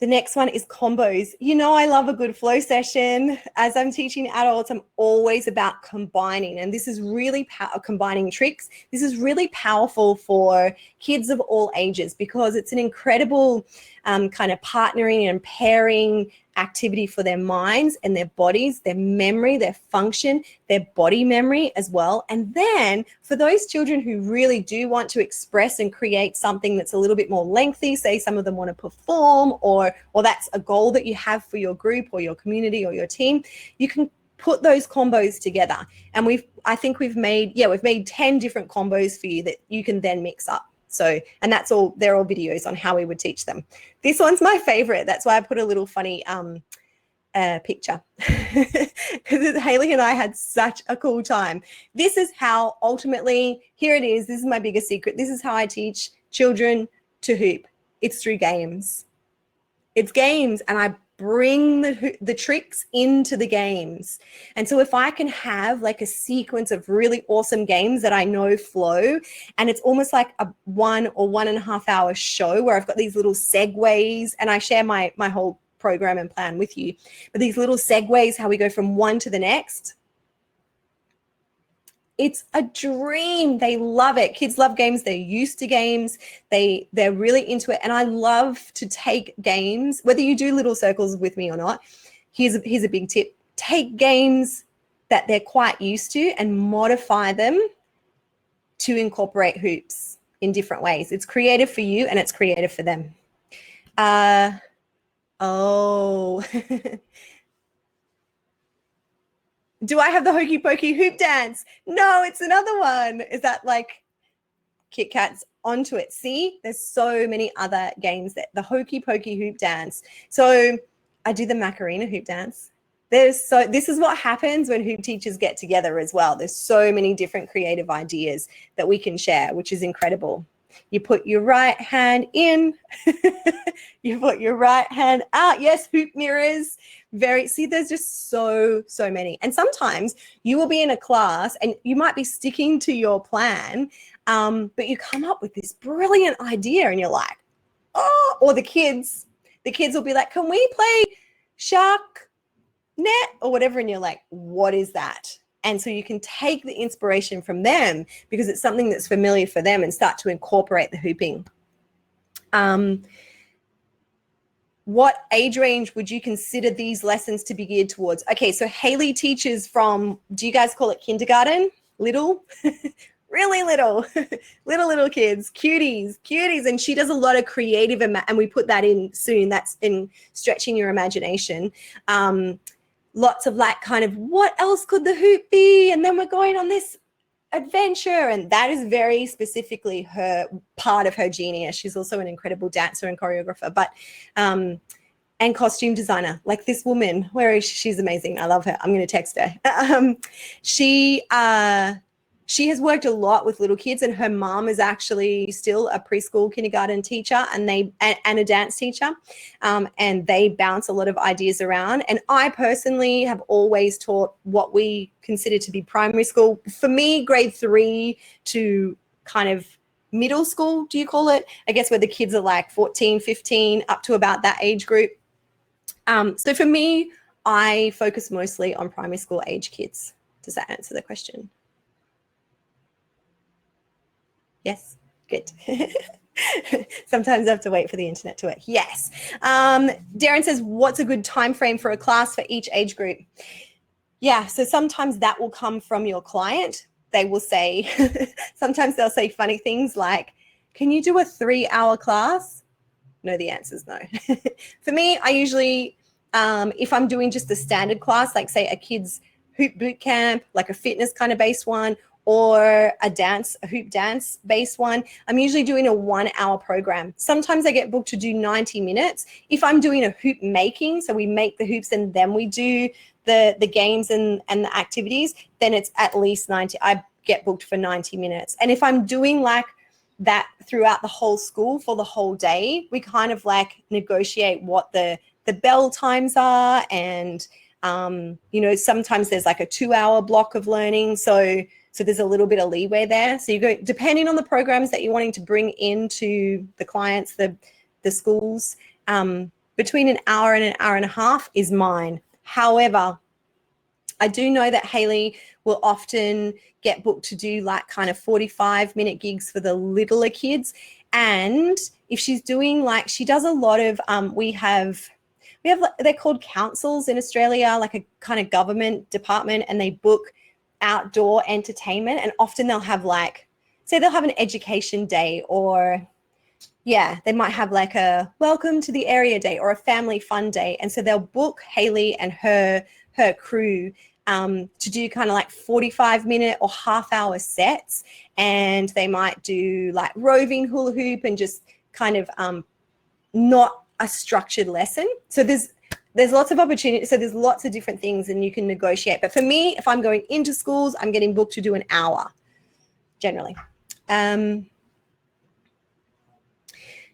Speaker 1: The next one is combos. You know, I love a good flow session. As I'm teaching adults, I'm always about combining. And this is really combining tricks. This is really powerful for kids of all ages because it's an incredible kind of partnering and pairing activity for their minds and their bodies, their memory, their function, their body memory as well. And then for those children who really do want to express and create something that's a little bit more lengthy, say some of them want to perform or that's a goal that you have for your group or your community or your team, you can put those combos together. And I think we've made 10 different combos for you that you can then mix up. So, and they're all videos on how we would teach them. This one's my favorite. That's why I put a little funny picture because Haley and I had such a cool time. This is how ultimately, here it is. This is my biggest secret. This is how I teach children to hoop. It's through games. It's games, and I bring the tricks into the games. And so if I can have like a sequence of really awesome games that I know flow, and it's almost like a 1 or 1.5 hour show where I've got these little segues, and I share my whole program and plan with you, but these little segues, how we go from one to the next, it's a dream. They love it. Kids love games. They're used to games. They're really into it. And I love to take games, whether you do little circles with me or not. Here's a big tip. Take games that they're quite used to and modify them to incorporate hoops in different ways. It's creative for you and it's creative for them. Do I have the hokey pokey hoop dance? No, it's another one. Is that like Kit Kat's onto it? See, there's so many other games that the hokey pokey hoop dance. So I do the Macarena hoop dance. This is what happens when hoop teachers get together as well. There's so many different creative ideas that we can share, which is incredible. You put your right hand in, you put your right hand out. Yes, hoop mirrors. There's just so many. And sometimes you will be in a class and you might be sticking to your plan, but you come up with this brilliant idea and you're like, oh, or the kids will be like, can we play shark net or whatever? And you're like, what is that? And so you can take the inspiration from them because it's something that's familiar for them and start to incorporate the hooping. What age range would you consider these lessons to be geared towards? Okay, so Haley teaches from, do you guys call it kindergarten? Little? Really little, little kids, cuties. And she does a lot of creative, and we put that in soon. That's in stretching your imagination. Lots of like kind of what else could the hoop be? And then we're going on this adventure. And that is very specifically her part of her genius. She's also an incredible dancer and choreographer, but and costume designer. Like this woman, where is she? She's amazing. I love her. I'm going to text her. She has worked a lot with little kids, and her mom is actually still a preschool kindergarten teacher and a dance teacher. And they bounce a lot of ideas around. And I personally have always taught what we consider to be primary school. For me, grade 3 to kind of middle school, do you call it? I guess where the kids are like 14, 15, up to about that age group. So for me, I focus mostly on primary school age kids. Does that answer the question? Yes, good. Sometimes I have to wait for the internet to work. Yes. Darren says, what's a good time frame for a class for each age group? Yeah, so sometimes that will come from your client. They will say, sometimes they'll say funny things like, can you do a 3-hour class? No, the answer is no. For me, I usually If I'm doing just a standard class, like say a kids hoop boot camp, like a fitness kind of based one, or a hoop dance based one, I'm usually doing a 1 hour program. Sometimes I get booked to do 90 minutes. If I'm doing a hoop making, so we make the hoops and then we do the games and the activities, then it's at least 90. I get booked for 90 minutes. And if I'm doing like that throughout the whole school for the whole day, we kind of like negotiate what the bell times are. And, you know, sometimes there's like a 2 hour block of learning. So there's a little bit of leeway there. So you go, depending on the programs that you're wanting to bring into the clients, the schools, between an hour and a half is mine. However, I do know that Haley will often get booked to do like kind of 45-minute gigs for the littler kids. And if she's doing like, she does a lot of, we have, they're called councils in Australia, like a kind of government department, and they book outdoor entertainment. And often they'll have like, say they'll have an education day, or yeah, they might have like a welcome to the area day or a family fun day. And so they'll book Haley and her crew to do kind of like 45-minute or half-hour sets. And they might do like roving hula hoop and just kind of not a structured lesson. So there's lots of opportunities. So there's lots of different things and you can negotiate. But for me, if I'm going into schools, I'm getting booked to do an hour generally.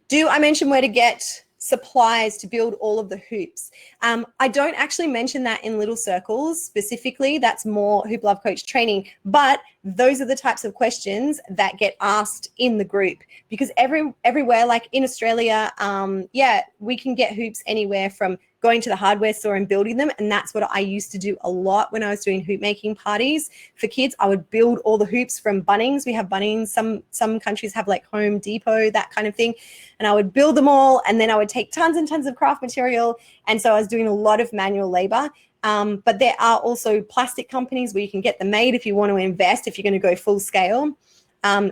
Speaker 1: Do I mention where to get supplies to build all of the hoops? I don't actually mention that in Little Circles specifically. That's more Hoop Love Coach training. But those are the types of questions that get asked in the group, because everywhere, like in Australia, yeah, we can get hoops anywhere from going to the hardware store and building them. And that's what I used to do a lot when I was doing hoop making parties for kids. I would build all the hoops from Bunnings. We have Bunnings. Some countries have like Home Depot, that kind of thing. And I would build them all. And then I would take tons and tons of craft material. And so I was doing a lot of manual labor. But there are also plastic companies where you can get them made if you want to invest, if you're going to go full scale.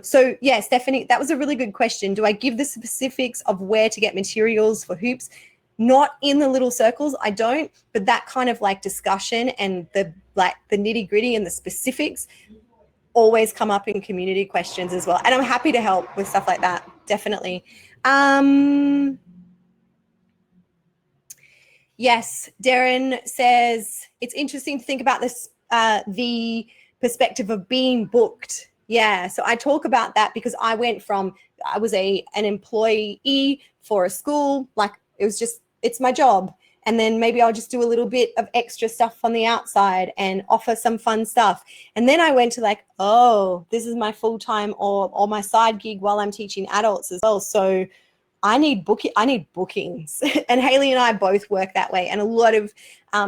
Speaker 1: So yeah, Stephanie, that was a really good question. Do I give the specifics of where to get materials for hoops? Not in the Little Circles, I don't, but that kind of like discussion and the nitty gritty and the specifics always come up in community questions as well. And I'm happy to help with stuff like that, definitely. Yes, Darren says, it's interesting to think about this, the perspective of being booked. Yeah, so I talk about that because I was an employee for a school, like it was just, it's my job. And then maybe I'll just do a little bit of extra stuff on the outside and offer some fun stuff. And then I went to like, oh, this is my full-time or my side gig while I'm teaching adults as well. So I need bookings. And Haley and I both work that way. And a lot of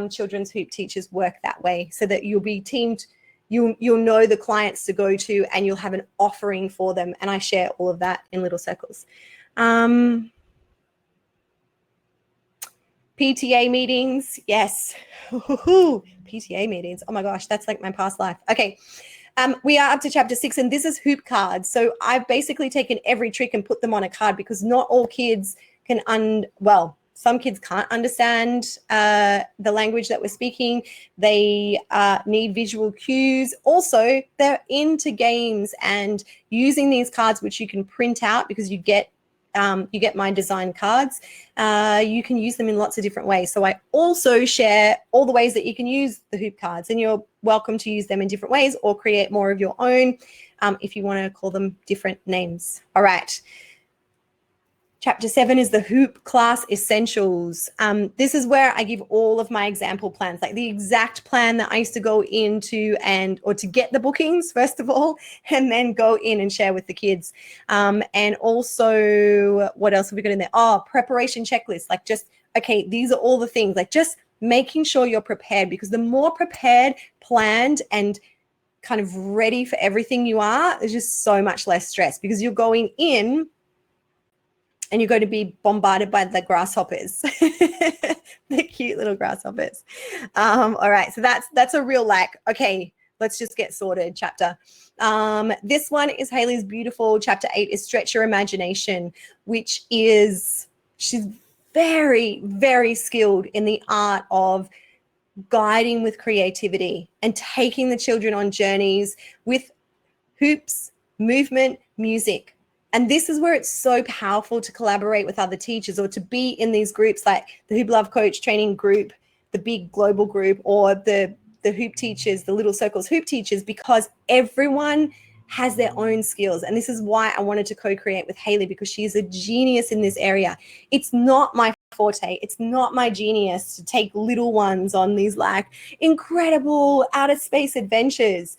Speaker 1: children's hoop teachers work that way, so that you'll be teamed, you'll know the clients to go to, and you'll have an offering for them. And I share all of that in Little Circles. PTA meetings, yes. PTA meetings, oh my gosh, that's like my past life. Okay, we are up to chapter 6, and this is hoop cards. So I've basically taken every trick and put them on a card, because not all kids can, some kids can't understand the language that we're speaking. They need visual cues. Also, they're into games and using these cards, which you can print out because you get my design cards. You can use them in lots of different ways. So I also share all the ways that you can use the hoop cards, and you're welcome to use them in different ways or create more of your own if you want to call them different names. All right. Chapter 7 is the hoop class essentials. This is where I give all of my example plans, like the exact plan that I used to go into or to get the bookings, first of all, and then go in and share with the kids. And also, what else have we got in there? Oh, preparation checklist. Like just, okay, these are all the things, like just making sure you're prepared, because the more prepared, planned, and kind of ready for everything you are, there's just so much less stress, because you're going in and you're going to be bombarded by the grasshoppers, the cute little grasshoppers. All right, so that's a real okay, let's just get sorted chapter. This one is Haley's beautiful. Chapter 8 is Stretch Your Imagination, which is, she's very, very skilled in the art of guiding with creativity and taking the children on journeys with hoops, movement, music. And this is where it's so powerful to collaborate with other teachers or to be in these groups like the Hoop Love Coach training group, the big global group, or the hoop teachers, the Little Circles hoop teachers, because everyone has their own skills. And this is why I wanted to co-create with Haley, because she's a genius in this area. It's not my forte. It's not my genius to take little ones on these like incredible outer space adventures,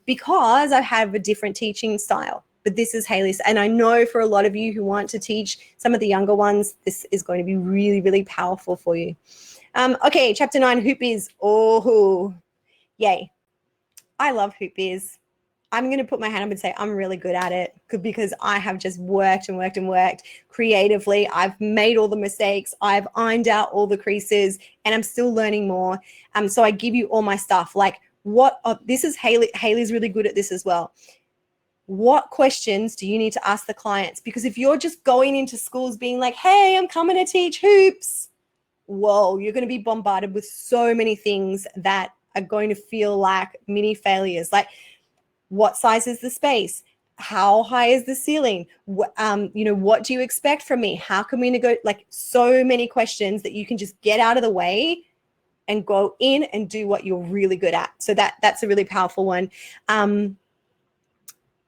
Speaker 1: because I have a different teaching style. But this is Haley's. And I know for a lot of you who want to teach some of the younger ones, this is going to be really, really powerful for you. Okay, chapter 9, hoop is. Oh, yay. I love hoop is. I'm going to put my hand up and say I'm really good at it because I have just worked and worked and worked creatively. I've made all the mistakes. I've ironed out all the creases and I'm still learning more. So I give you all my stuff. Like this is Haley. Haley's really good at this as well. What questions do you need to ask the clients? Because if you're just going into schools being like, hey, I'm coming to teach hoops. Whoa, you're going to be bombarded with so many things that are going to feel like mini failures. Like, what size is the space? How high is the ceiling? What do you expect from me? How can we negotiate? Like, so many questions that you can just get out of the way and go in and do what you're really good at. So that's a really powerful one.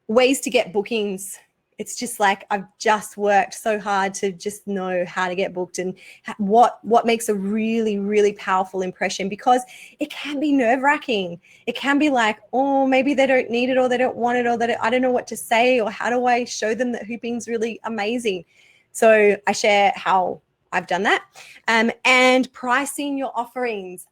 Speaker 1: Ways to get bookings. It's just like I've just worked so hard to just know how to get booked and what makes a really, really powerful impression, because it can be nerve-wracking. It can be like, oh, maybe they don't need it or they don't want it or that I don't know what to say, or how do I show them that hooping's really amazing? So I share how I've done that. And pricing your offerings.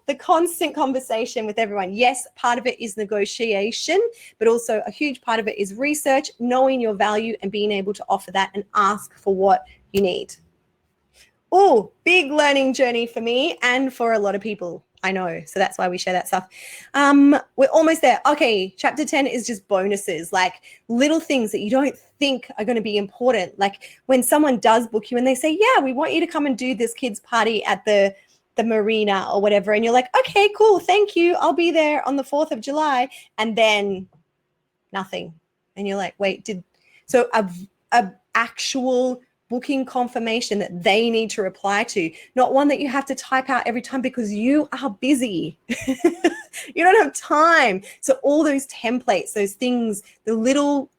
Speaker 1: The constant conversation with everyone. Yes, part of it is negotiation, but also a huge part of it is research, knowing your value and being able to offer that and ask for what you need. Oh, big learning journey for me and for a lot of people. I know. So that's why we share that stuff. We're almost there. Okay. Chapter 10 is just bonuses, like little things that you don't think are going to be important. Like when someone does book you and they say, yeah, we want you to come and do this kids party at the marina or whatever. And you're like, okay, cool. Thank you. I'll be there on the 4th of July. And then nothing. And you're like, wait, so a actual booking confirmation that they need to reply to, not one that you have to type out every time because you are busy. You don't have time. So all those templates, those things, the little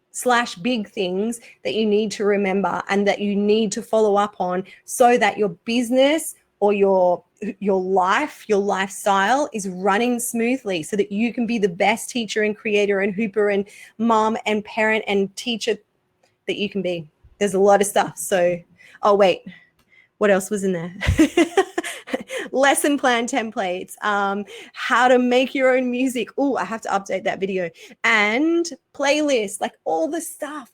Speaker 1: / big things that you need to remember and that you need to follow up on so that your business or your life, your lifestyle is running smoothly so that you can be the best teacher and creator and hooper and mom and parent and teacher that you can be. There's a lot of stuff. So, oh wait, what else was in there? Lesson plan templates, how to make your own music. Oh, I have to update that video. And playlists, like all the stuff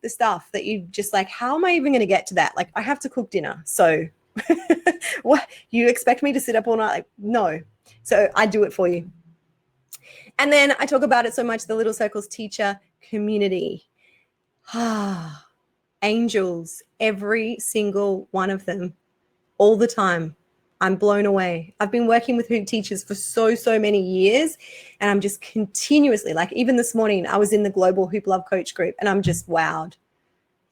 Speaker 1: that you just like, how am I even going to get to that? Like I have to cook dinner. So what, you expect me to sit up all night? Like, no. So I do it for you. And then I talk about it so much, the Little Circles teacher community. Angels, every single one of them, all the time. I'm blown away. I've been working with hoop teachers for so many years, and I'm just continuously, like even this morning, I was in the global Hoop Love Coach group, and I'm just wowed.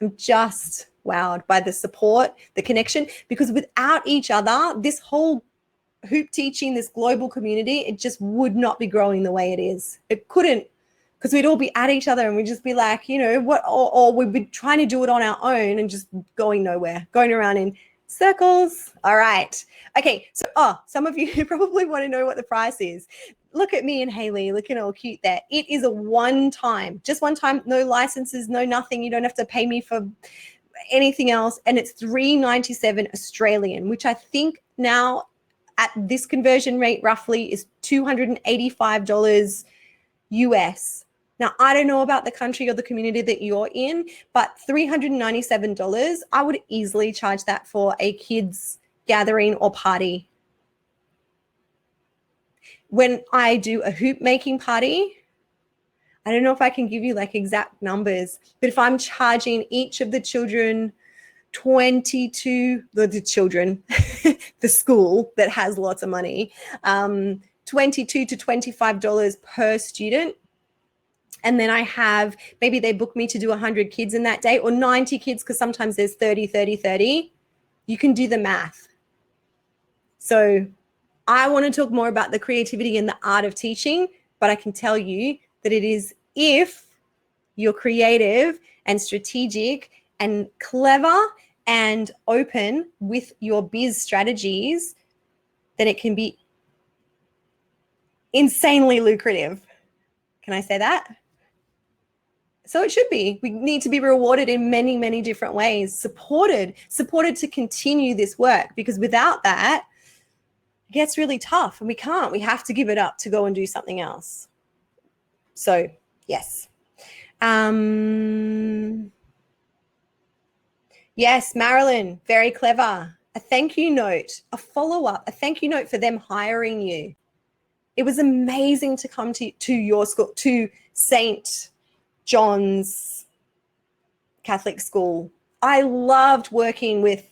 Speaker 1: I'm just wowed by the support, the connection, because without each other, this whole hoop teaching, this global community, it just would not be growing the way it is. It couldn't, because we'd all be at each other and we'd just be like, you know, what, or we'd be trying to do it on our own and just going nowhere, going around in circles. All right. Okay. So, some of you probably want to know what the price is. Look at me and Haley looking all cute there. It is a just one time, no licenses, no nothing. You don't have to pay me for anything else. And it's $397 Australian, which I think now at this conversion rate roughly is $285 US. Now, I don't know about the country or the community that you're in, but $397, I would easily charge that for a kids gathering or party. When I do a hoop making party, I don't know if I can give you like exact numbers, but if I'm charging each of the children 22, the children, the school that has lots of money, $22 to $25 per student. And then I have, maybe they book me to do 100 kids in that day, or 90 kids, because sometimes there's 30, 30, 30. You can do the math. So I want to talk more about the creativity and the art of teaching, but I can tell you that it is, if you're creative and strategic and clever and open with your biz strategies, then it can be insanely lucrative. Can I say that? So it should be. We need to be rewarded in many, many different ways, supported to continue this work, because without that, it gets really tough and we have to give it up to go and do something else. So yes. Yes, Marilyn, very clever. A thank you note, a follow-up, a thank you note for them hiring you. It was amazing to come to your school, to St. John's Catholic School. I loved working with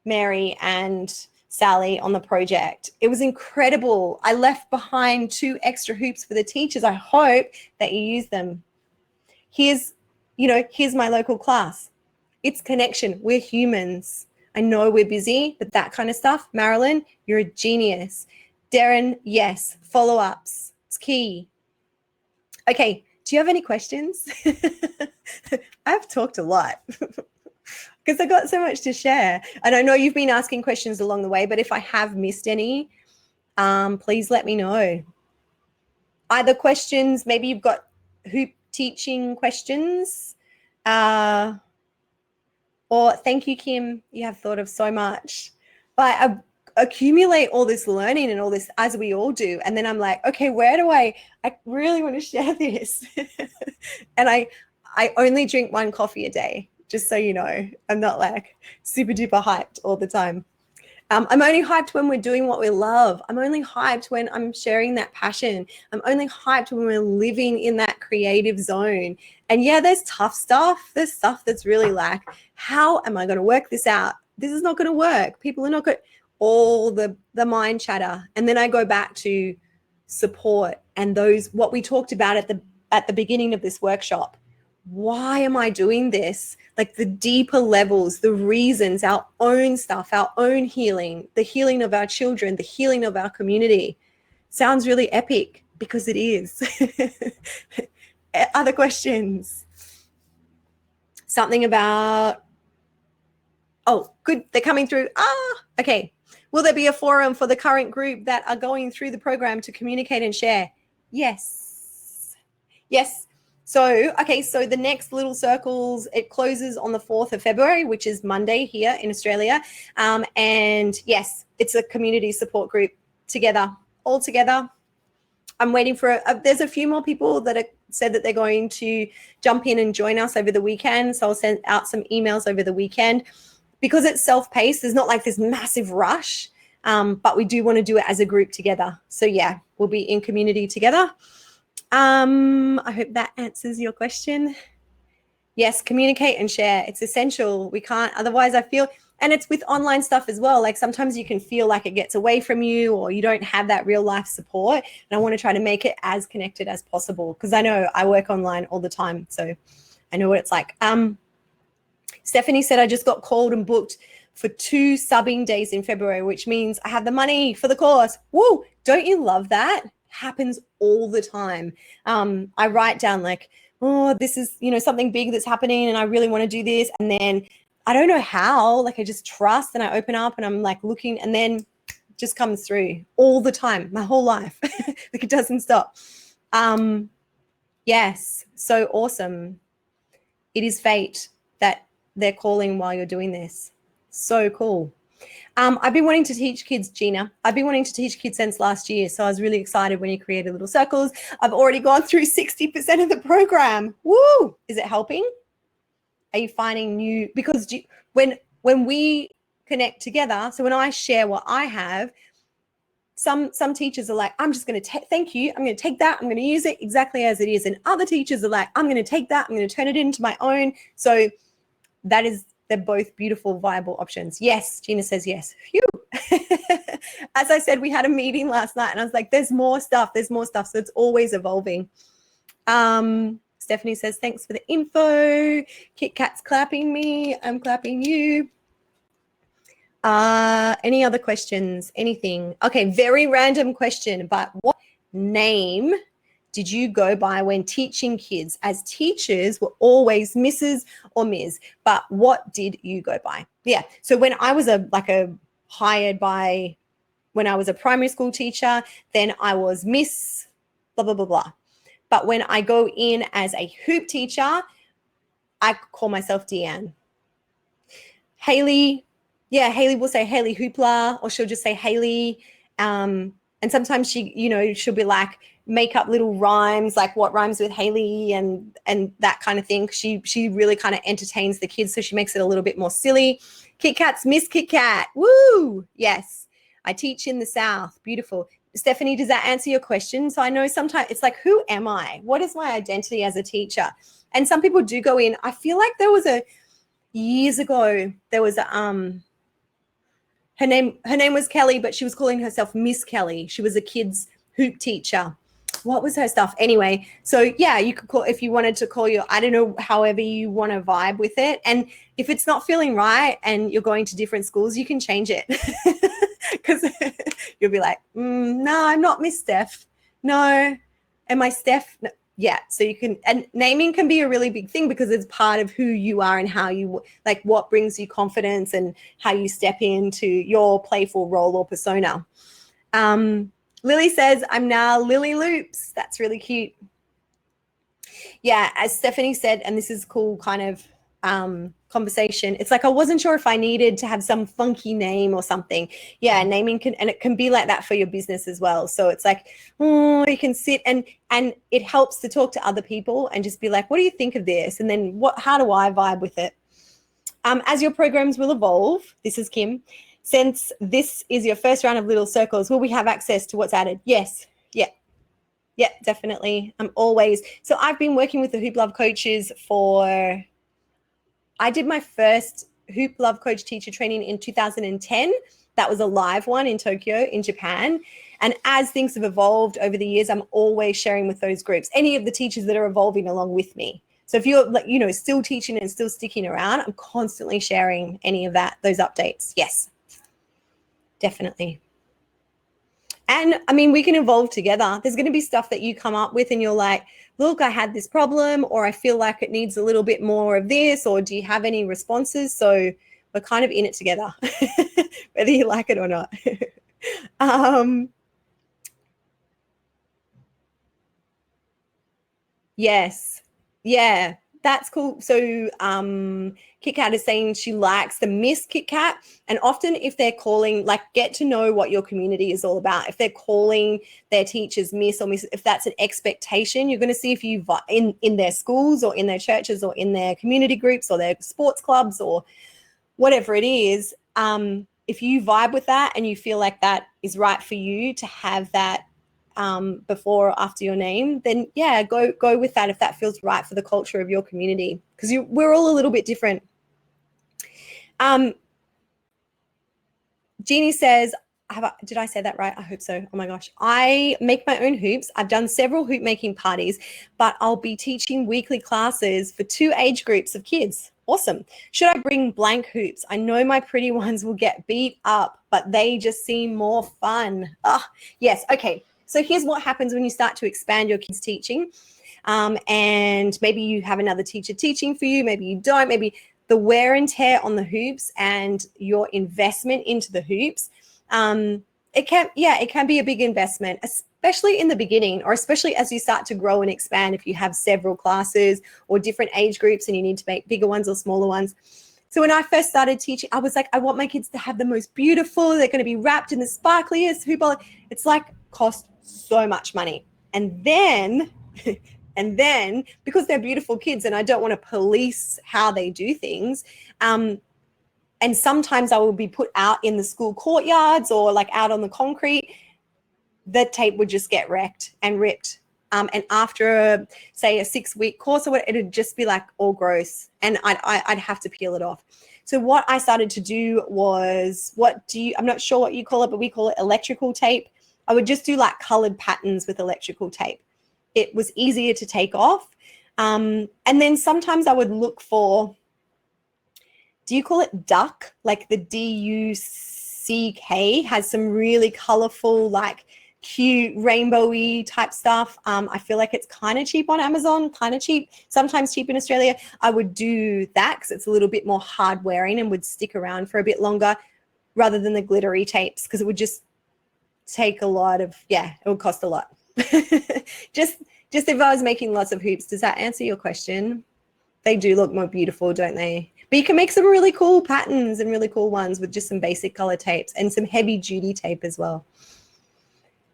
Speaker 1: Mary and Sally on the project. It was incredible. I left behind 2 extra hoops for the teachers. I hope that you use them. Here's my local class. It's connection. We're humans. I know we're busy, but that kind of stuff, Marilyn, you're a genius. Darren, yes, follow-ups. It's key. Okay, do you have any questions? I've talked a lot because I got so much to share. And I know you've been asking questions along the way, but if I have missed any, please let me know. Either questions, maybe you've got hoop teaching questions, or thank you, Kim, you have thought of so much. But I accumulate all this learning and all this, as we all do. And then I'm like, okay, where do I really want to share this. And I only drink 1 coffee a day, just so you know. I'm not like super duper hyped all the time. I'm only hyped when we're doing what we love. I'm only hyped when I'm sharing that passion. I'm only hyped when we're living in that creative zone. And yeah, there's tough stuff. There's stuff that's really like, how am I going to work this out? This is not going to work. People are not going, all the mind chatter. And then I go back to support and those, what we talked about at the beginning of this workshop. Why am I doing this? Like the deeper levels, the reasons, our own stuff, our own healing, the healing of our children, the healing of our community. Sounds really epic because it is. Other questions? Something about, oh, good, they're coming through. Okay. Will there be a forum for the current group that are going through the program to communicate and share? Yes. Yes. So, okay, so the next Little Circles, it closes on the 4th of February, which is Monday here in Australia. And yes, it's a community support group together, all together. I'm waiting for, there's a few more people that have said that they're going to jump in and join us over the weekend. So I'll send out some emails over the weekend. Because it's self-paced, there's not like this massive rush, but we do want to do it as a group together. So yeah, we'll be in community together. I hope that answers your question. Yes, communicate and share. It's essential. We can't, otherwise I feel, and it's with online stuff as well. Like sometimes you can feel like it gets away from you or you don't have that real life support. And I want to try to make it as connected as possible because I know I work online all the time. So I know what it's like. Stephanie said, I just got called and booked for 2 subbing days in February, which means I have the money for the course. Woo! Don't you love that? Happens all the time. I write down like, oh, this is, something big that's happening and I really want to do this. And then I don't know how, like I just trust and I open up and I'm like looking and then it just comes through all the time, my whole life. Like it doesn't stop. Yes, so awesome. It is fate that they're calling while you're doing this. So cool. I've been wanting to teach kids, Gina. I've been wanting to teach kids since last year. So I was really excited when you created Little Circles. I've already gone through 60% of the program. Woo! Is it helping? Are you finding new, because when we connect together, so when I share what I have, some teachers are like, I'm just going to thank you. I'm going to take that. I'm going to use it exactly as it is. And other teachers are like, I'm going to take that. I'm going to turn it into my own. So that is They're both beautiful, viable options. Yes, Gina says yes. Phew. As I said, we had a meeting last night and I was like, there's more stuff. So it's always evolving. Stephanie says, thanks for the info. Kit Kat's clapping me. I'm clapping you. Any other questions? Anything? Okay, very random question, but what name did you go by when teaching kids? As teachers, we're always Mrs. or Ms., but what did you go by? Yeah, so when I was hired by, when I was a primary school teacher, then I was Miss blah, blah, blah, blah. But when I go in as a hoop teacher, I call myself Deanne. Haley, yeah, Haley will say Haley Hoopla, or she'll just say Haley. And sometimes she, she'll be like, make up little rhymes, like what rhymes with Haley and that kind of thing. She really kind of entertains the kids, so she makes it a little bit more silly. Kit Kat's Miss Kit Kat. Woo! Yes. I teach in the South. Beautiful. Stephanie, does that answer your question? So I know sometimes it's like, who am I? What is my identity as a teacher? And some people do go in. I feel like there was years ago, there was her name was Kelly, but she was calling herself Miss Kelly. She was a kid's hoop teacher. What was her stuff? Anyway, so yeah, you could call, if you wanted to call your, I don't know, however you want to vibe with it. And if it's not feeling right and you're going to different schools, you can change it. Because you'll be like, no, I'm not Miss Steph. No. Am I Steph? No. Yeah. So you can, and naming can be a really big thing because it's part of who you are and how you, like what brings you confidence and how you step into your playful role or persona. Lily says, I'm now Lily Loops. That's really cute. Yeah, as Stephanie said, and this is cool kind of conversation. It's like I wasn't sure if I needed to have some funky name or something. Yeah, naming can, and it can be like that for your business as well. So it's like, you can sit and it helps to talk to other people and just be like, what do you think of this? And then how do I vibe with it? As your programs will evolve, this is Kim, since this is your first round of little circles, will we have access to what's added? Yes. Yeah, definitely. I'm always, so I've been working with the Hoop Love coaches I did my first Hoop Love coach teacher training in 2010. That was a live one in Tokyo, in Japan. And as things have evolved over the years, I'm always sharing with those groups, any of the teachers that are evolving along with me. So if you're still teaching and still sticking around, I'm constantly sharing any of those updates. Yes, definitely. And I mean, we can evolve together. There's going to be stuff that you come up with and you're like, look, I had this problem, or I feel like it needs a little bit more of this, or do you have any responses? So we're kind of in it together, whether you like it or not. Yes. Yeah. That's cool. So Kit Kat is saying she likes the Miss Kit Kat. And often if they're calling, like, get to know what your community is all about. If they're calling their teachers Miss or Miss, if that's an expectation, you're going to see if you in their schools or in their churches or in their community groups or their sports clubs or whatever it is. If you vibe with that and you feel like that is right for you to have that before or after your name, then yeah, go with that if that feels right for the culture of your community, because we're all a little bit different. Jeannie says, did I say that right? I hope so. Oh my gosh. I make my own hoops. I've done several hoop making parties, but I'll be teaching weekly classes for 2 age groups of kids. Awesome. Should I bring blank hoops? I know my pretty ones will get beat up, but they just seem more fun. Yes. Okay. So here's what happens when you start to expand your kids' teaching. And maybe you have another teacher teaching for you. Maybe you don't. Maybe the wear and tear on the hoops and your investment into the hoops, it can be a big investment, especially in the beginning, or especially as you start to grow and expand, if you have several classes or different age groups and you need to make bigger ones or smaller ones. So when I first started teaching, I was like, I want my kids to have the most beautiful, they're going to be wrapped in the sparkliest hoop. It's like cost so much money. And then because they're beautiful kids and I don't want to police how they do things, and sometimes I will be put out in the school courtyards or like out on the concrete, the tape would just get wrecked and ripped. And after say a 6-week course or whatever, it'd just be like all gross, and I'd have to peel it off. So what I started to do was, I'm not sure what you call it, but we call it electrical tape. I would just do like colored patterns with electrical tape. It was easier to take off. And then sometimes I would look for, do you call it duck? Like the DUCK has some really colorful, like cute rainbowy type stuff. I feel like it's kind of cheap on Amazon, kind of cheap, sometimes cheap in Australia. I would do that because it's a little bit more hard wearing and would stick around for a bit longer, rather than the glittery tapes, because it would just take a lot of, it would cost a lot. just if I was making lots of hoops. Does that answer your question? They do look more beautiful, don't they? But you can make some really cool patterns and really cool ones with just some basic color tapes and some heavy duty tape as well.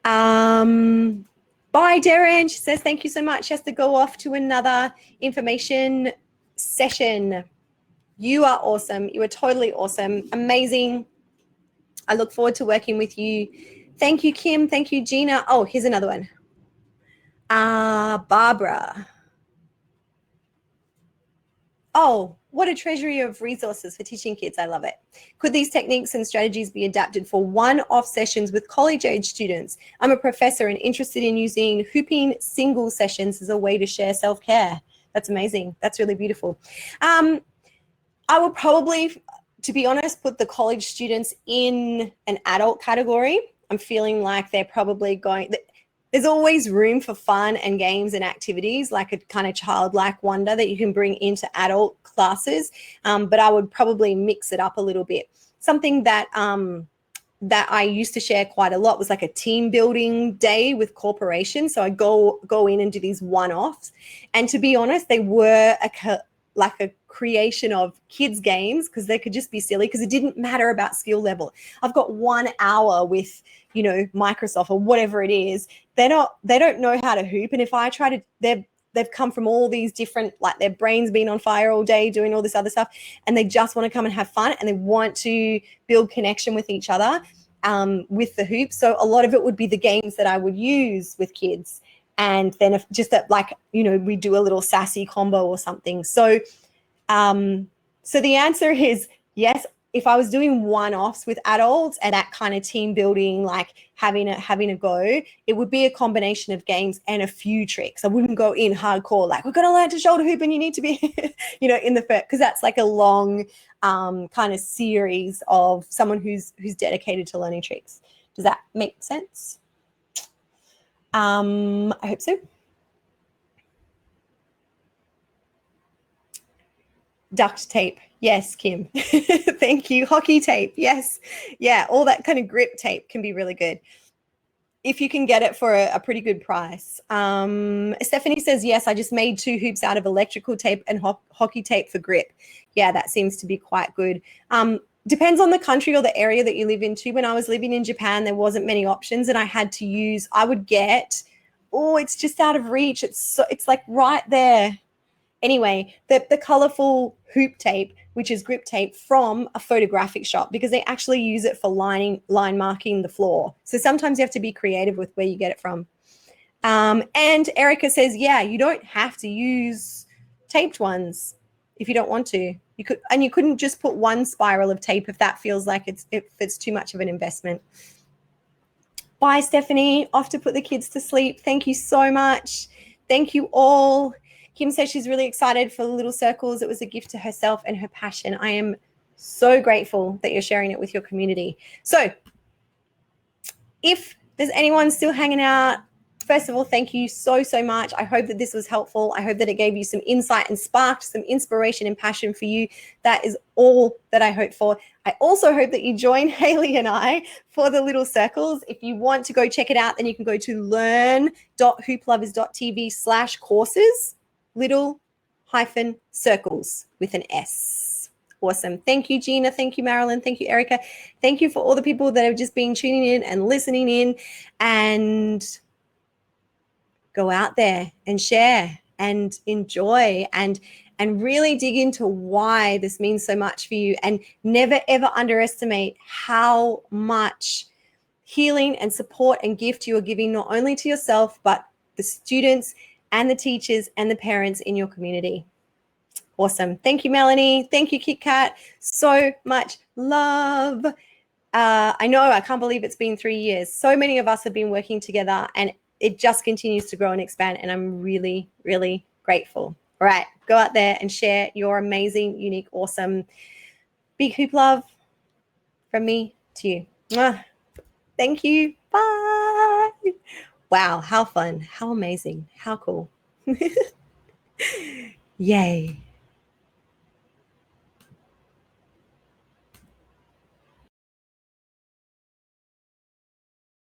Speaker 1: Bye, Darren. She says, thank you so much. She has to go off to another information session. You are awesome. You are totally awesome. Amazing. I look forward to working with you. Thank you, Kim. Thank you, Gina. Oh, here's another one. Barbara. Oh, what a treasury of resources for teaching kids. I love it. Could these techniques and strategies be adapted for one-off sessions with college-age students? I'm a professor and interested in using hooping single sessions as a way to share self-care. That's amazing. That's really beautiful. I would probably, to be honest, put the college students in an adult category. I'm feeling like they're probably there's always room for fun and games and activities, like a kind of childlike wonder that you can bring into adult classes. But I would probably mix it up a little bit. Something that I used to share quite a lot was like a team building day with corporations. So I go in and do these one-offs. And to be honest, they were like a creation of kids games, because they could just be silly, because it didn't matter about skill level. I've got 1 hour with, Microsoft or whatever it is. They don't know how to hoop. And if I try to, they've come from all these different, like their brains been on fire all day doing all this other stuff, and they just want to come and have fun, and they want to build connection with each other with the hoop. So a lot of it would be the games that I would use with kids. And then if just that, like, we do a little sassy combo or something. So, so the answer is yes. If I was doing one-offs with adults and that kind of team building, like having a go, it would be a combination of games and a few tricks. I wouldn't go in hardcore, like, we're going to learn to shoulder hoop and you need to be, in the first, because that's like a long kind of series of someone who's dedicated to learning tricks. Does that make sense? I hope so. Duct tape. Yes, Kim. Thank you. Hockey tape. Yes. Yeah, all that kind of grip tape can be really good if you can get it for a pretty good price. Stephanie says, yes, I just made 2 hoops out of electrical tape and hockey tape for grip. Yeah, that seems to be quite good. Depends on the country or the area that you live in too. When I was living in Japan, there wasn't many options, and I would get, it's just out of reach. It's like right there. Anyway, the colorful hoop tape, which is grip tape, from a photographic shop, because they actually use it for line marking the floor. So sometimes you have to be creative with where you get it from. And Erica says, yeah, you don't have to use taped ones if you don't want to. You couldn't just put one spiral of tape if that feels like it's too much of an investment. Bye, Stephanie. Off to put the kids to sleep. Thank you so much. Thank you all. Kim says she's really excited for the little circles. It was a gift to herself and her passion. I am so grateful that you're sharing it with your community. So if there's anyone still hanging out, first of all, thank you so much. I hope that this was helpful. I hope that it gave you some insight and sparked some inspiration and passion for you. That is all that I hope for. I also hope that you join Haley and I for the little circles. If you want to go check it out, then you can go to learn.hooplovers.tv/courses. little-circles with an S. Awesome. Thank you, Gina. Thank you, Marilyn. Thank you, Erica. Thank you for all the people that have just been tuning in and listening in, and go out there and share and enjoy and really dig into why this means so much for you, and never, ever underestimate how much healing and support and gift you are giving, not only to yourself, but the students and the teachers and the parents in your community. Awesome. Thank you, Melanie. Thank you, Kit Kat. So much love. I know, I can't believe it's been 3 years. So many of us have been working together and it just continues to grow and expand. And I'm really, really grateful. All right, go out there and share your amazing, unique, awesome, big hoop love from me to you. Mwah. Thank you. Bye. Wow, how fun. How amazing. How cool. Yay.